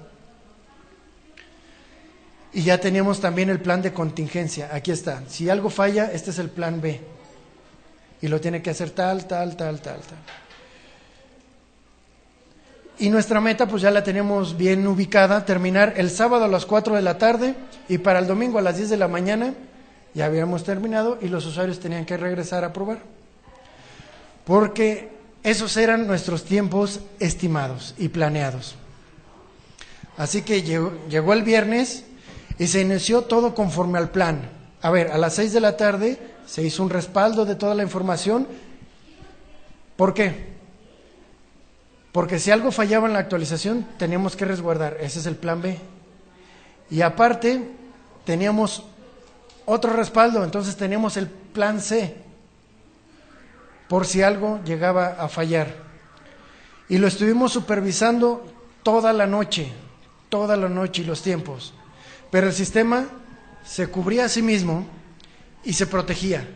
A: Y ya teníamos también el plan de contingencia, aquí está. Si algo falla, este es el plan B. Y lo tiene que hacer tal. Y nuestra meta pues ya la tenemos bien ubicada: terminar el sábado a las 4 de la tarde y para el domingo a las 10 de la mañana ya habíamos terminado y los usuarios tenían que regresar a probar. Porque esos eran nuestros tiempos estimados y planeados. Así que llegó el viernes y se inició todo conforme al plan. A las 6 de la tarde se hizo un respaldo de toda la información. ¿Por qué? Porque si algo fallaba en la actualización, teníamos que resguardar. Ese es el plan B. Y aparte, teníamos otro respaldo, entonces teníamos el plan C, por si algo llegaba a fallar. Y lo estuvimos supervisando toda la noche y los tiempos. Pero el sistema se cubría a sí mismo y se protegía.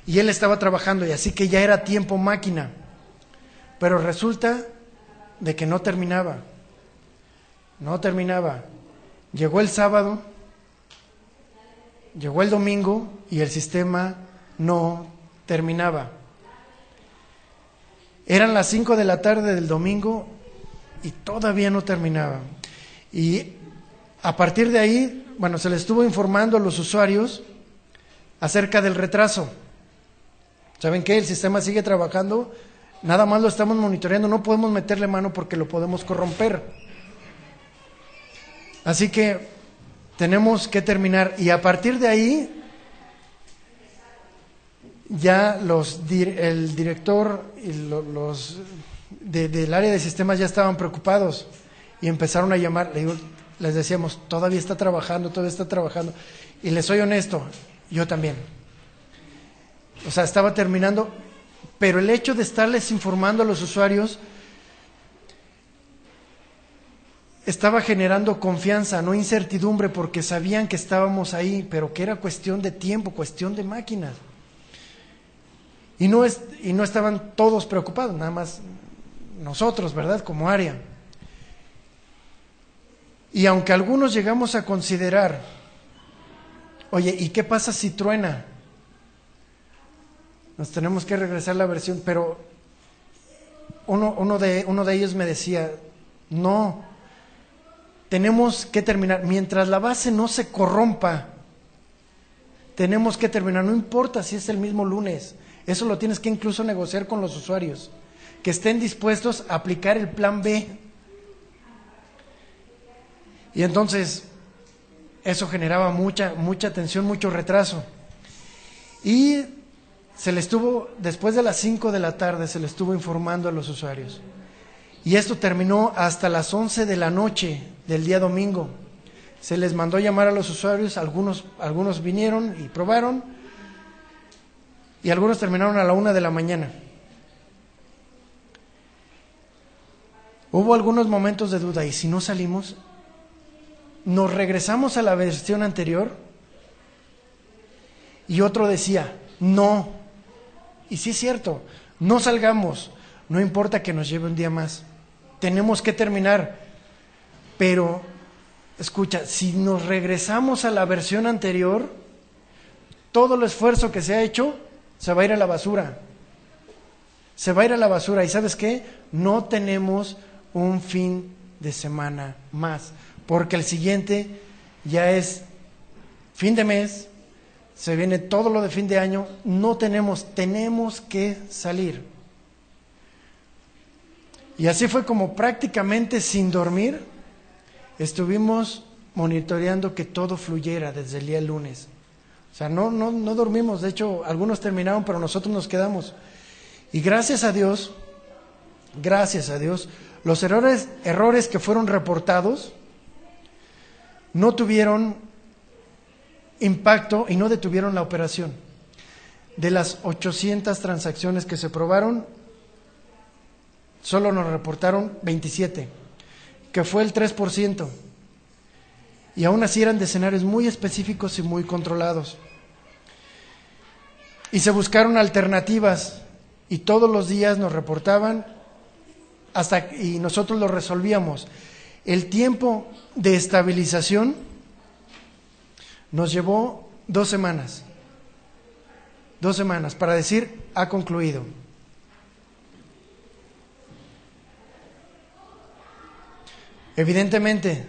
A: Y él estaba trabajando, y así que ya era tiempo máquina. Pero resulta de que no terminaba. Llegó el sábado, llegó el domingo y el sistema no terminaba. Eran las 5 de la tarde del domingo y todavía no terminaba. Y a partir de ahí, se les estuvo informando a los usuarios acerca del retraso. ¿Saben qué? El sistema sigue trabajando, nada más lo estamos monitoreando, no podemos meterle mano porque lo podemos corromper. Así que tenemos que terminar, y a partir de ahí ya el director y los del área de sistemas ya estaban preocupados y empezaron a llamar. Les decíamos, todavía está trabajando. Y les soy honesto, yo también. O sea, estaba terminando, pero el hecho de estarles informando a los usuarios estaba generando confianza, no incertidumbre, porque sabían que estábamos ahí, pero que era cuestión de tiempo, cuestión de máquinas. Y no estaban todos preocupados, nada más nosotros, ¿verdad? Como área. Y aunque algunos llegamos a considerar, oye, ¿y qué pasa si truena? Nos tenemos que regresar a la versión, pero uno de ellos me decía, no, tenemos que terminar, mientras la base no se corrompa, tenemos que terminar, no importa si es el mismo lunes, eso lo tienes que incluso negociar con los usuarios, que estén dispuestos a aplicar el plan B. Y entonces, eso generaba mucha tensión, mucho retraso. Y después de las 5 de la tarde, se le estuvo informando a los usuarios. Y esto terminó hasta las 11 de la noche del día domingo. Se les mandó llamar a los usuarios, algunos vinieron y probaron, y algunos terminaron a la 1 de la mañana. Hubo algunos momentos de duda, ¿y si no salimos? Nos regresamos a la versión anterior, y otro decía, no. Y sí es cierto, no salgamos, no importa que nos lleve un día más, tenemos que terminar. Pero, escucha, si nos regresamos a la versión anterior, todo el esfuerzo que se ha hecho se va a ir a la basura. Se va a ir a la basura. ¿Y sabes qué? No tenemos un fin de semana más, porque el siguiente ya es fin de mes, se viene todo lo de fin de año, tenemos que salir. Y así fue como prácticamente sin dormir estuvimos monitoreando que todo fluyera desde el día lunes. O sea, no dormimos, de hecho algunos terminaron, pero nosotros nos quedamos. Y gracias a Dios, los errores que fueron reportados no tuvieron impacto y no detuvieron la operación. De las 800 transacciones que se probaron, solo nos reportaron 27, que fue el 3%. Y aún así eran de escenarios muy específicos y muy controlados. Y se buscaron alternativas y todos los días nos reportaban y nosotros lo resolvíamos. El tiempo de estabilización nos llevó 2 semanas. 2 semanas para decir, ha concluido. Evidentemente,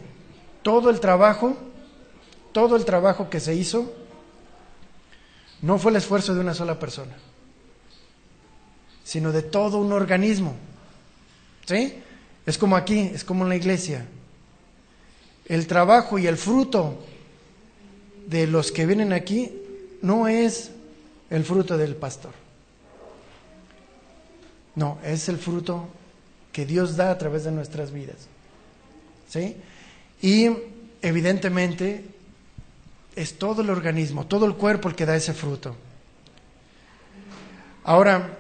A: todo el trabajo que se hizo no fue el esfuerzo de una sola persona, sino de todo un organismo. ¿Sí? Es como aquí, es como en la iglesia. El trabajo y el fruto de los que vienen aquí no es el fruto del pastor. No, es el fruto que Dios da a través de nuestras vidas. ¿Sí? Y evidentemente es todo el organismo, todo el cuerpo el que da ese fruto. Ahora,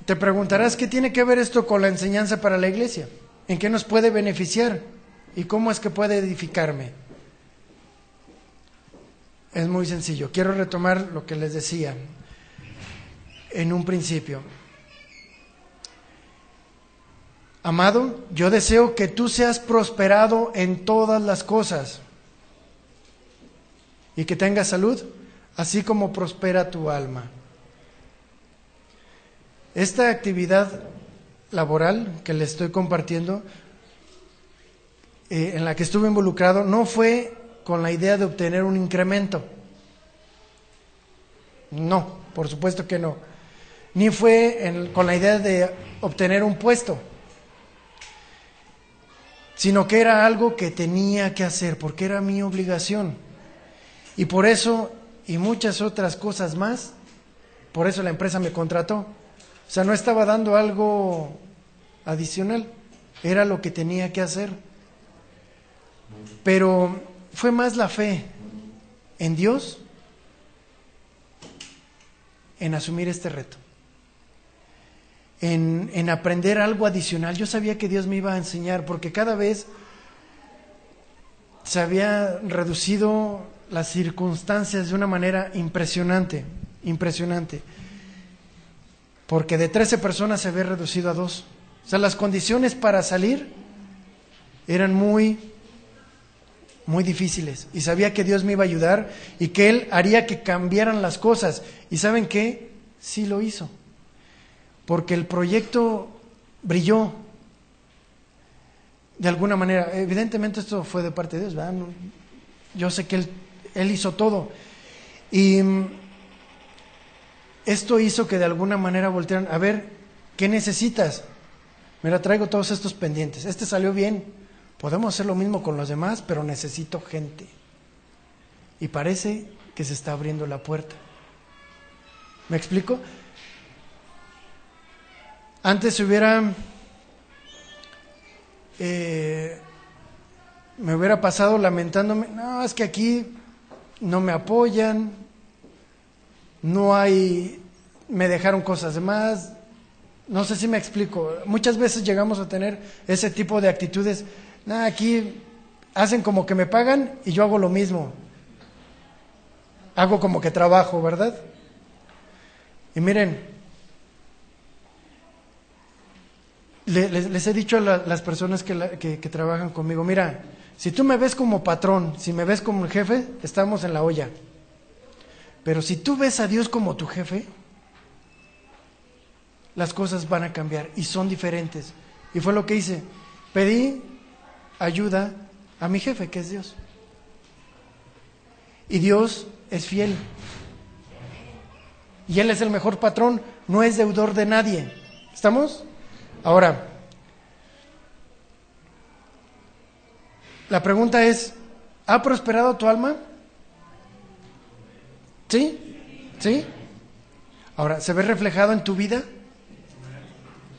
A: te preguntarás, ¿qué tiene que ver esto con la enseñanza para la iglesia? ¿En qué nos puede beneficiar? ¿Y cómo es que puede edificarme? Es muy sencillo. Quiero retomar lo que les decía en un principio. Amado, yo deseo que tú seas prosperado en todas las cosas y que tengas salud, así como prospera tu alma. Esta actividad laboral que les estoy compartiendo, en la que estuve involucrado, no fue con la idea de obtener un incremento. No, por supuesto que no. Ni fue con la idea de obtener un puesto, sino que era algo que tenía que hacer, porque era mi obligación. Y por eso, y muchas otras cosas más, por eso la empresa me contrató. O sea, no estaba dando algo adicional, era lo que tenía que hacer. Pero fue más la fe en Dios, en asumir este reto, en aprender algo adicional. Yo sabía que Dios me iba a enseñar, porque cada vez se había reducido las circunstancias de una manera impresionante, porque de 13 personas se había reducido a 2. O sea, las condiciones para salir eran muy difíciles, y sabía que Dios me iba a ayudar y que Él haría que cambiaran las cosas. ¿Y saben qué? Sí lo hizo, porque el proyecto brilló de alguna manera. Evidentemente esto fue de parte de Dios, ¿verdad? Yo sé que Él hizo todo, y esto hizo que de alguna manera voltearan a ver, ¿qué necesitas? Mira, traigo todos estos pendientes, este salió bien, podemos hacer lo mismo con los demás, pero necesito gente. Y parece que se está abriendo la puerta. ¿Me explico? Antes me hubiera pasado lamentándome, no, es que aquí no me apoyan, me dejaron cosas de más. No sé si me explico. Muchas veces llegamos a tener ese tipo de actitudes. Aquí hacen como que me pagan y yo hago lo mismo. Hago como que trabajo, ¿verdad? Y miren, les he dicho a las personas que trabajan conmigo, mira, si tú me ves como patrón, si me ves como el jefe, estamos en la olla. Pero si tú ves a Dios como tu jefe, las cosas van a cambiar y son diferentes. Y fue lo que hice. Pedí ayuda a mi jefe, que es Dios. Y Dios es fiel. Y Él es el mejor patrón, no es deudor de nadie. ¿Estamos? Ahora, la pregunta es, ¿ha prosperado tu alma? ¿Sí? ¿Sí? Ahora, ¿se ve reflejado en tu vida?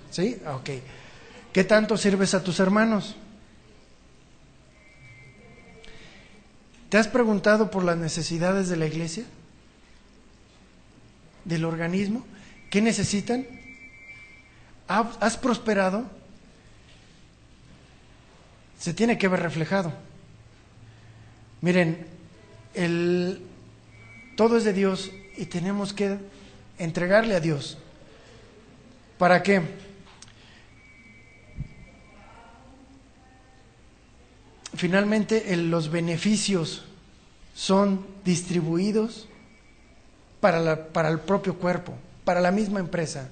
A: ¿Sí? Ok. ¿Qué tanto sirves a tus hermanos? ¿Te has preguntado por las necesidades de la iglesia? ¿Del organismo? ¿Qué necesitan? ¿Has prosperado? Se tiene que ver reflejado. Miren, todo es de Dios y tenemos que entregarle a Dios. ¿Para qué? Finalmente, los beneficios son distribuidos para el propio cuerpo, para la misma empresa.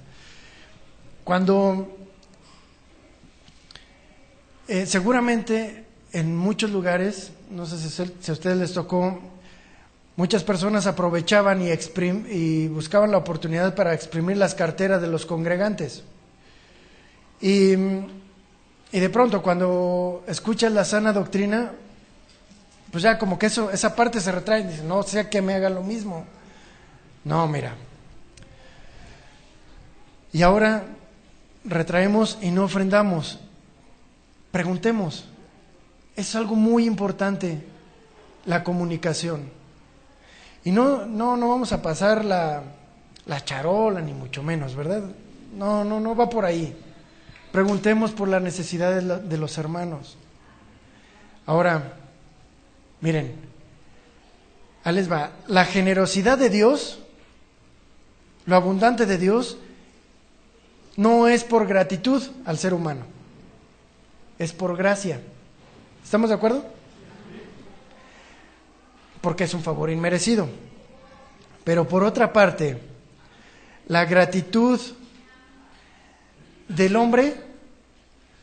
A: Cuando seguramente en muchos lugares, no sé si a ustedes les tocó, muchas personas aprovechaban y buscaban la oportunidad para exprimir las carteras de los congregantes. Y de pronto, cuando escuchas la sana doctrina, pues ya como que esa parte se retrae y dice, no sea que me haga lo mismo. No, mira. Y ahora retraemos y no ofrendamos. Preguntemos. Es algo muy importante, la comunicación. Y no vamos a pasar la charola, ni mucho menos, ¿verdad? No va por ahí. Preguntemos por las necesidades de los hermanos. Ahora, miren, ahí les va. La generosidad de Dios, lo abundante de Dios, no es por gratitud al ser humano, es por gracia. ¿Estamos de acuerdo? Porque es un favor inmerecido. Pero por otra parte, la gratitud del hombre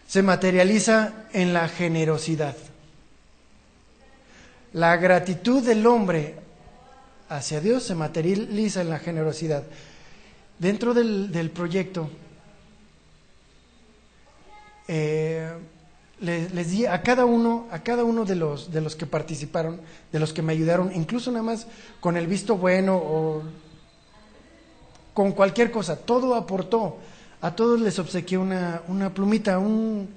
A: se materializa en la generosidad. La gratitud del hombre hacia Dios se materializa en la generosidad. Dentro del proyecto, les di a cada uno de los que participaron, de los que me ayudaron, incluso nada más con el visto bueno, o con cualquier cosa, todo aportó. A todos les obsequió una plumita, un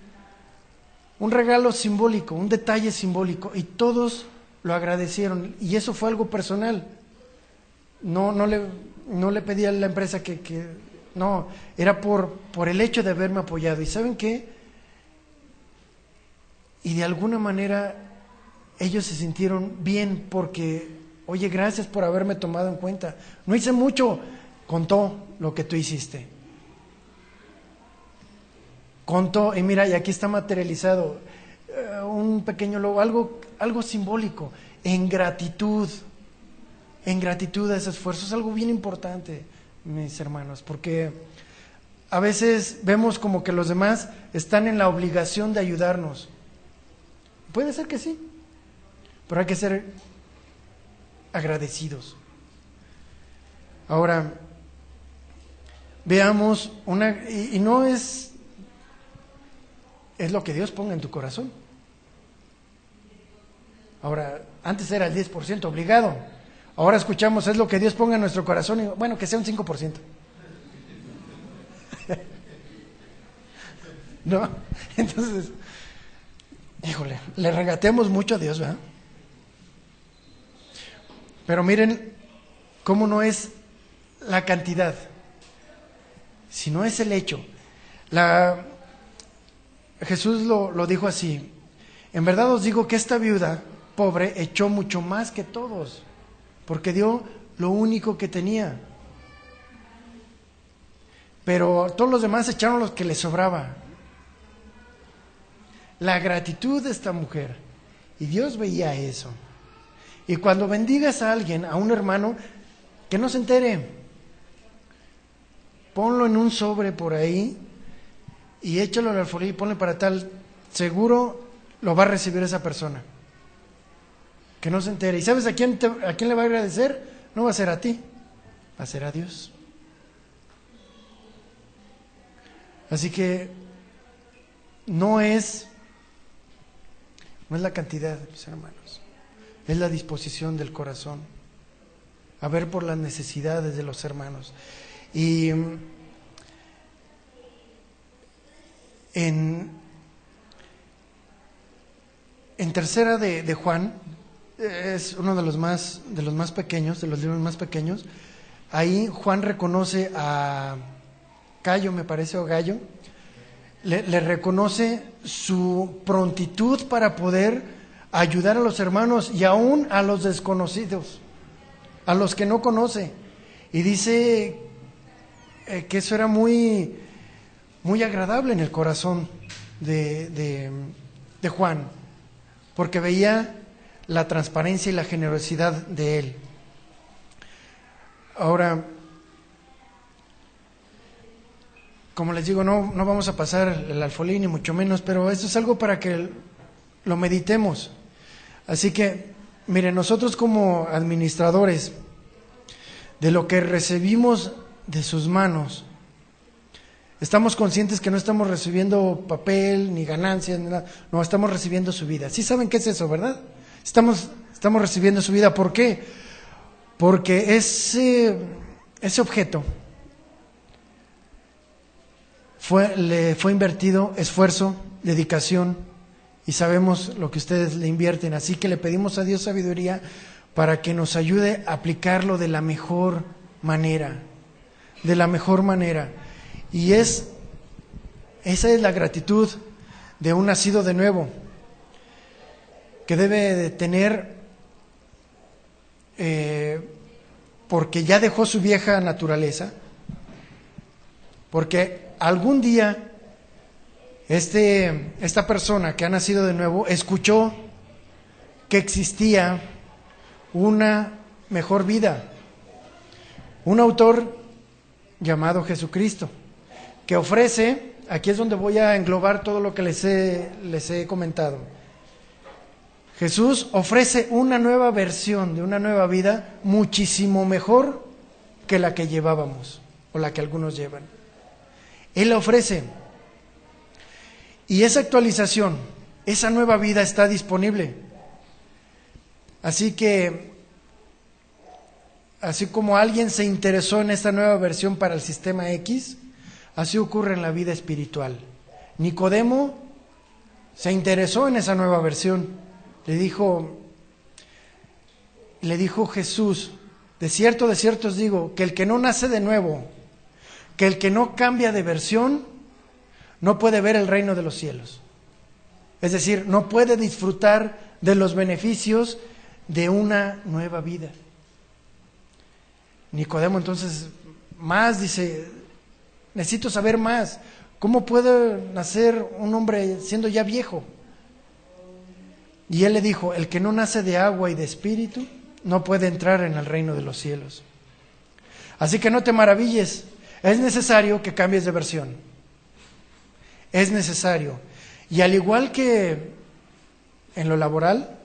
A: regalo simbólico, un detalle simbólico, y todos lo agradecieron, y eso fue algo personal. No le pedí a la empresa no, era por el hecho de haberme apoyado. ¿Y saben qué? Y de alguna manera ellos se sintieron bien porque, oye, gracias por haberme tomado en cuenta. No hice mucho, contó lo que tú hiciste. Contó, y mira, y aquí está materializado un pequeño logo, algo simbólico, en gratitud a ese esfuerzo. Es algo bien importante, mis hermanos, porque a veces vemos como que los demás están en la obligación de ayudarnos. Puede ser que sí, pero hay que ser agradecidos. Ahora, veamos y no es lo que Dios ponga en tu corazón. Ahora, antes era el 10% obligado. Ahora escuchamos, es lo que Dios ponga en nuestro corazón, y bueno, que sea un 5%. ¿No? Entonces, híjole, le regateamos mucho a Dios, ¿verdad? Pero miren cómo no es la cantidad, sino es el hecho. Jesús lo dijo así: en verdad os digo que esta viuda pobre echó mucho más que todos, porque dio lo único que tenía. Pero todos los demás echaron lo que les sobraba. La gratitud de esta mujer, y Dios veía eso. Y cuando bendigas a alguien, a un hermano, que no se entere, ponlo en un sobre por ahí y échalo al alfolí y ponle para tal, seguro lo va a recibir esa persona. Que no se entere. ¿Y sabes a quién le va a agradecer? No va a ser a ti, va a ser a Dios. Así que no es la cantidad, mis hermanos, es la disposición del corazón a ver por las necesidades de los hermanos. Y en tercera de Juan, es uno de los más pequeños, de los libros más pequeños. Ahí Juan reconoce a Cayo, me parece, o Gallo, le reconoce su prontitud para poder ayudar a los hermanos y aún a los desconocidos, a los que no conoce. Y dice que eso era muy, muy agradable en el corazón de Juan, porque veía la transparencia y la generosidad de él. Ahora, como les digo, no vamos a pasar el alfolí, ni mucho menos, pero esto es algo para que lo meditemos. Así que, miren, nosotros como administradores de lo que recibimos de sus manos, estamos conscientes que no estamos recibiendo papel, ni ganancias, ni nada. No, estamos recibiendo su vida. ¿Sí saben qué es eso, verdad? Estamos recibiendo su vida. ¿Por qué? Porque ese objeto le fue invertido esfuerzo, dedicación, y sabemos lo que ustedes le invierten. Así que le pedimos a Dios sabiduría para que nos ayude a aplicarlo de la mejor manera. De la mejor manera. Y esa es la gratitud de un nacido de nuevo, que debe de tener, porque ya dejó su vieja naturaleza, porque algún día esta persona que ha nacido de nuevo escuchó que existía una mejor vida. Un autor llamado Jesucristo, que ofrece, aquí es donde voy a englobar todo lo que les he comentado. Jesús ofrece una nueva versión de una nueva vida muchísimo mejor que la que llevábamos o la que algunos llevan. Él la ofrece. Y esa actualización, esa nueva vida está disponible. Así que así como alguien se interesó en esta nueva versión para el sistema X, así ocurre en la vida espiritual. Nicodemo se interesó en esa nueva versión. Le dijo Jesús, de cierto os digo, que el que no nace de nuevo, que el que no cambia de versión, no puede ver el reino de los cielos. Es decir, no puede disfrutar de los beneficios de una nueva vida. Nicodemo entonces más dice, necesito saber más. ¿Cómo puede nacer un hombre siendo ya viejo? Y él le dijo, el que no nace de agua y de espíritu, no puede entrar en el reino de los cielos. Así que no te maravilles, es necesario que cambies de versión. Es necesario. Y al igual que en lo laboral,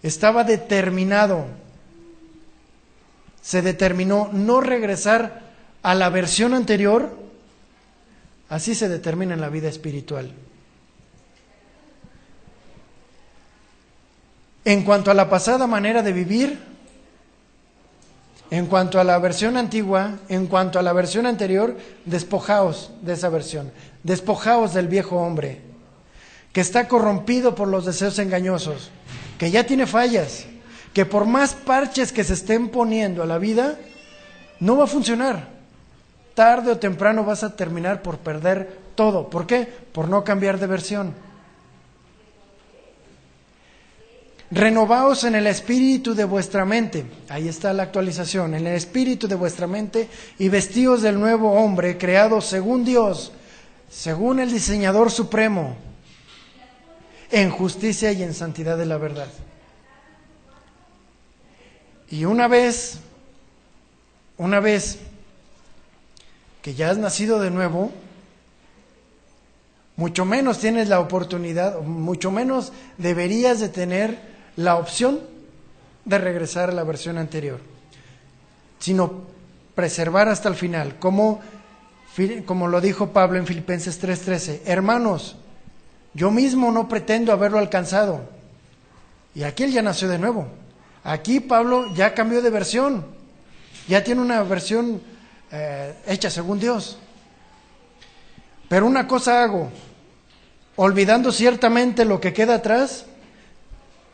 A: estaba determinado, se determinó no regresar a la versión anterior, así se determina en la vida espiritual. En cuanto a la pasada manera de vivir, en cuanto a la versión antigua, en cuanto a la versión anterior, despojaos de esa versión, despojaos del viejo hombre, que está corrompido por los deseos engañosos, que ya tiene fallas, que por más parches que se estén poniendo a la vida, no va a funcionar. Tarde o temprano vas a terminar por perder todo. ¿Por qué? Por no cambiar de versión. Renovaos en el espíritu de vuestra mente. Ahí está la actualización. En el espíritu de vuestra mente y vestíos del nuevo hombre creado según Dios, según el diseñador supremo, en justicia y en santidad de la verdad. Y una vez que ya has nacido de nuevo, mucho menos tienes la oportunidad, mucho menos deberías de tener la opción de regresar a la versión anterior, sino preservar hasta el final, como lo dijo Pablo en Filipenses 3:13, hermanos, yo mismo no pretendo haberlo alcanzado. Y aquí él ya nació de nuevo. Aquí Pablo ya cambió de versión, ya tiene una versión hecha según Dios. Pero una cosa hago, olvidando ciertamente lo que queda atrás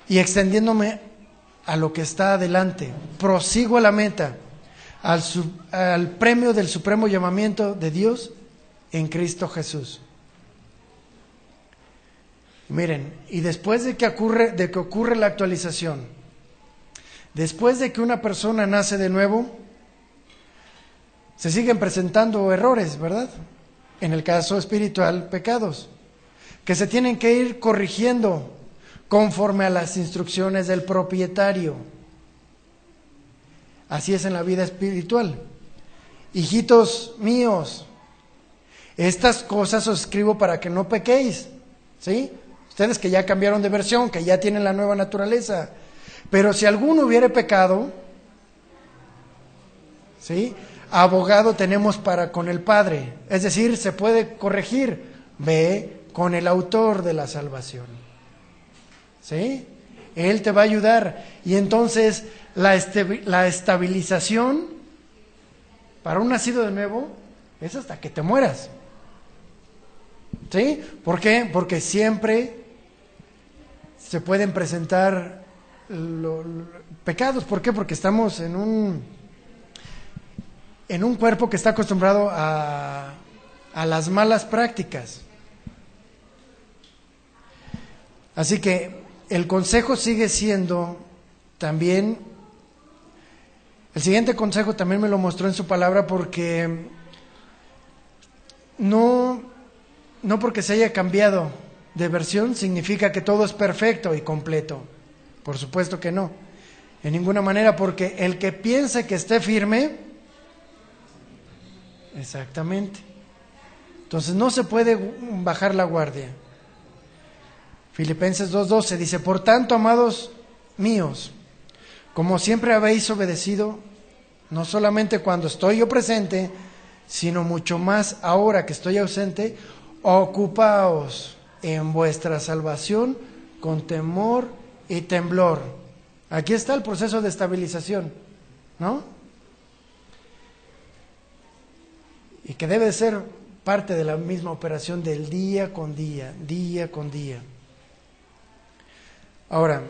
A: y extendiéndome a lo que está adelante, prosigo a la meta, al premio del supremo llamamiento de Dios en Cristo Jesús. Miren, y después de que ocurre la actualización, después de que una persona nace de nuevo, se siguen presentando errores, ¿verdad? En el caso espiritual, pecados, que se tienen que ir corrigiendo conforme a las instrucciones del propietario. Así es en la vida espiritual. Hijitos míos, estas cosas os escribo para que no pequéis, ¿sí? Ustedes que ya cambiaron de versión, que ya tienen la nueva naturaleza. Pero si alguno hubiere pecado, ¿sí?, abogado tenemos para con el Padre. Es decir, se puede corregir. Ve con el autor de la salvación. ¿Sí? Él te va a ayudar. Y entonces la estabilización para un nacido de nuevo es hasta que te mueras. ¿Sí? ¿Por qué? Porque siempre se pueden presentar pecados. ¿Por qué? Porque estamos en un cuerpo que está acostumbrado a las malas prácticas. Así que el consejo sigue siendo también, el siguiente consejo también me lo mostró en su palabra, porque no porque se haya cambiado de versión significa que todo es perfecto y completo. Por supuesto que no, en ninguna manera, porque el que piense que esté firme, exactamente, entonces no se puede bajar la guardia. Filipenses 2:12 dice, por tanto, amados míos, como siempre habéis obedecido, no solamente cuando estoy yo presente, sino mucho más ahora que estoy ausente, ocupaos en vuestra salvación con temor y temblor. Aquí está el proceso de estabilización. ¿no? Y que debe ser parte de la misma operación del día con día, día con día. Ahora,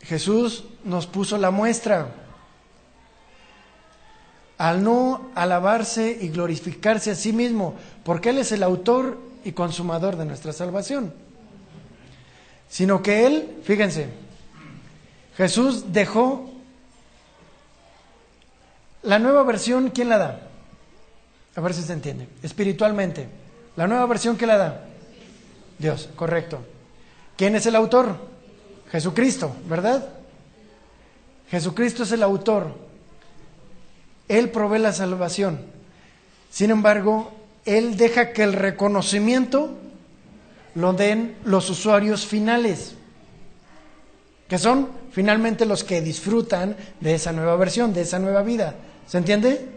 A: Jesús nos puso la muestra. Al no alabarse y glorificarse a sí mismo, porque Él es el autor y consumador de nuestra salvación, sino que Él, fíjense, Jesús dejó la nueva versión. ¿Quién la da? A ver si se entiende. Espiritualmente, la nueva versión, ¿quién la da? Dios, correcto. ¿Quién es el autor? Jesucristo, ¿verdad? Jesucristo es el autor. Él provee la salvación. Sin embargo, Él deja que el reconocimiento lo den los usuarios finales, que son finalmente los que disfrutan de esa nueva versión, de esa nueva vida. ¿Se entiende?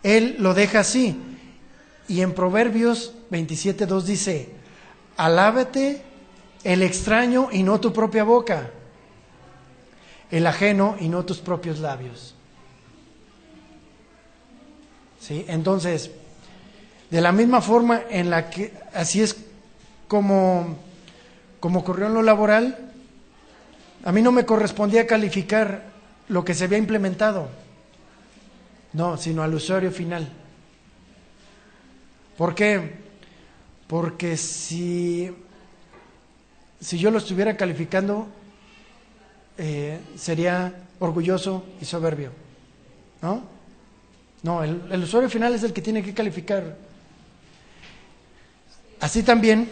A: Él lo deja así. Y en Proverbios 27:2 dice: alábate el extraño y no tu propia boca, el ajeno y no tus propios labios. ¿Sí? Entonces, de la misma forma en la que así es como ocurrió en lo laboral, a mí no me correspondía calificar lo que se había implementado, no, sino al usuario final. ¿Por qué? Porque si yo lo estuviera calificando, sería orgulloso y soberbio, ¿no? No, el usuario final es el que tiene que calificar. Así también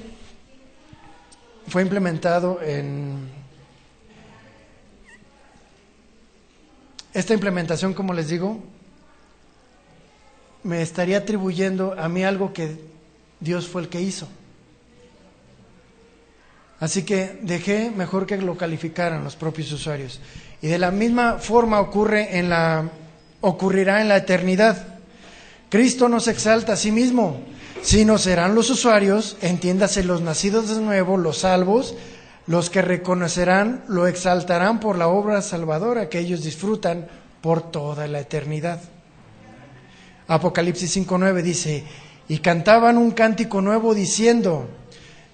A: fue implementado en esta implementación, como les digo, me estaría atribuyendo a mí algo que Dios fue el que hizo. Así que dejé mejor que lo calificaran los propios usuarios. Y de la misma forma ocurrirá en la eternidad. Cristo no se exalta a sí mismo, sino serán los usuarios, entiéndase los nacidos de nuevo, los salvos, los que reconocerán, lo exaltarán por la obra salvadora que ellos disfrutan por toda la eternidad. Apocalipsis 5:9 dice: y cantaban un cántico nuevo diciendo: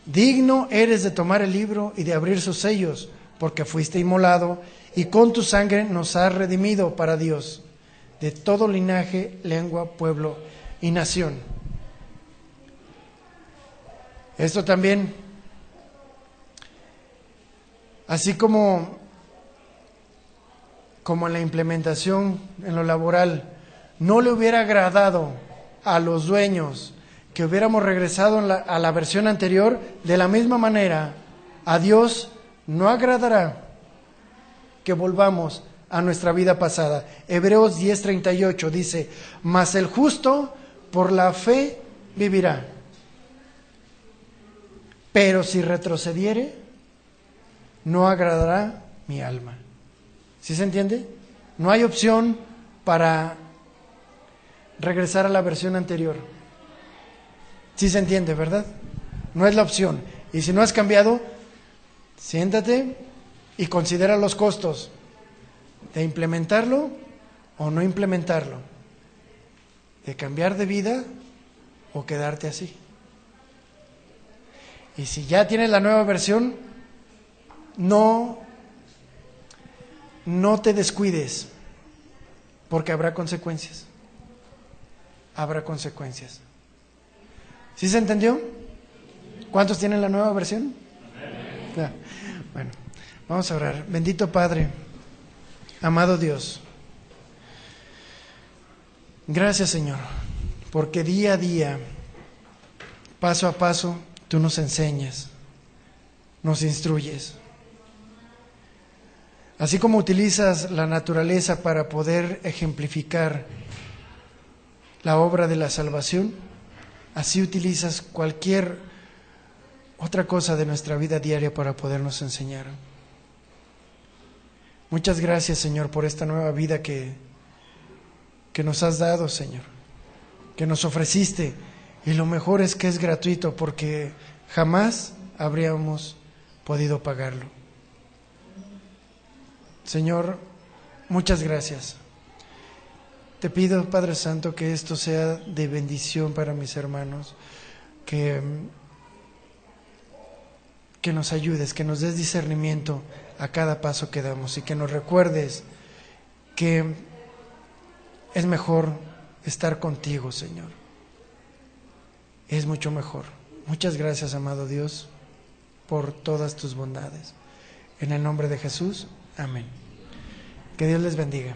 A: digno eres de tomar el libro y de abrir sus sellos, porque fuiste inmolado y con tu sangre nos has redimido para Dios, de todo linaje, lengua, pueblo y nación. Esto también, así como en la implementación en lo laboral, no le hubiera agradado a los dueños que hubiéramos regresado a la versión anterior, de la misma manera, a Dios no agradará que volvamos a nuestra vida pasada. Hebreos 10:38 dice: mas el justo por la fe vivirá, pero si retrocediere, no agradará mi alma. ¿Sí se entiende? No hay opción para regresar a la versión anterior. Sí se entiende, ¿verdad? No es la opción. Y si no has cambiado, siéntate y considera los costos de implementarlo o no implementarlo, de cambiar de vida o quedarte así. Y si ya tienes la nueva versión, no te descuides, porque habrá consecuencias. Habrá consecuencias. ¿Sí se entendió? ¿Cuántos tienen la nueva versión? Ya. Bueno, vamos a orar. Bendito Padre, amado Dios, gracias, Señor, porque día a día, paso a paso, tú nos enseñas, nos instruyes. Así como utilizas la naturaleza para poder ejemplificar la obra de la salvación, así utilizas cualquier otra cosa de nuestra vida diaria para podernos enseñar. Muchas gracias, Señor, por esta nueva vida que nos has dado, Señor, que nos ofreciste, y lo mejor es que es gratuito, porque jamás habríamos podido pagarlo. Señor, Muchas gracias. Te pido, Padre Santo, que esto sea de bendición para mis hermanos, que nos ayudes, que nos des discernimiento a cada paso que damos y que nos recuerdes que es mejor estar contigo, Señor. Es mucho mejor. Muchas gracias, amado Dios, por todas tus bondades. En el nombre de Jesús, amén. Que Dios les bendiga.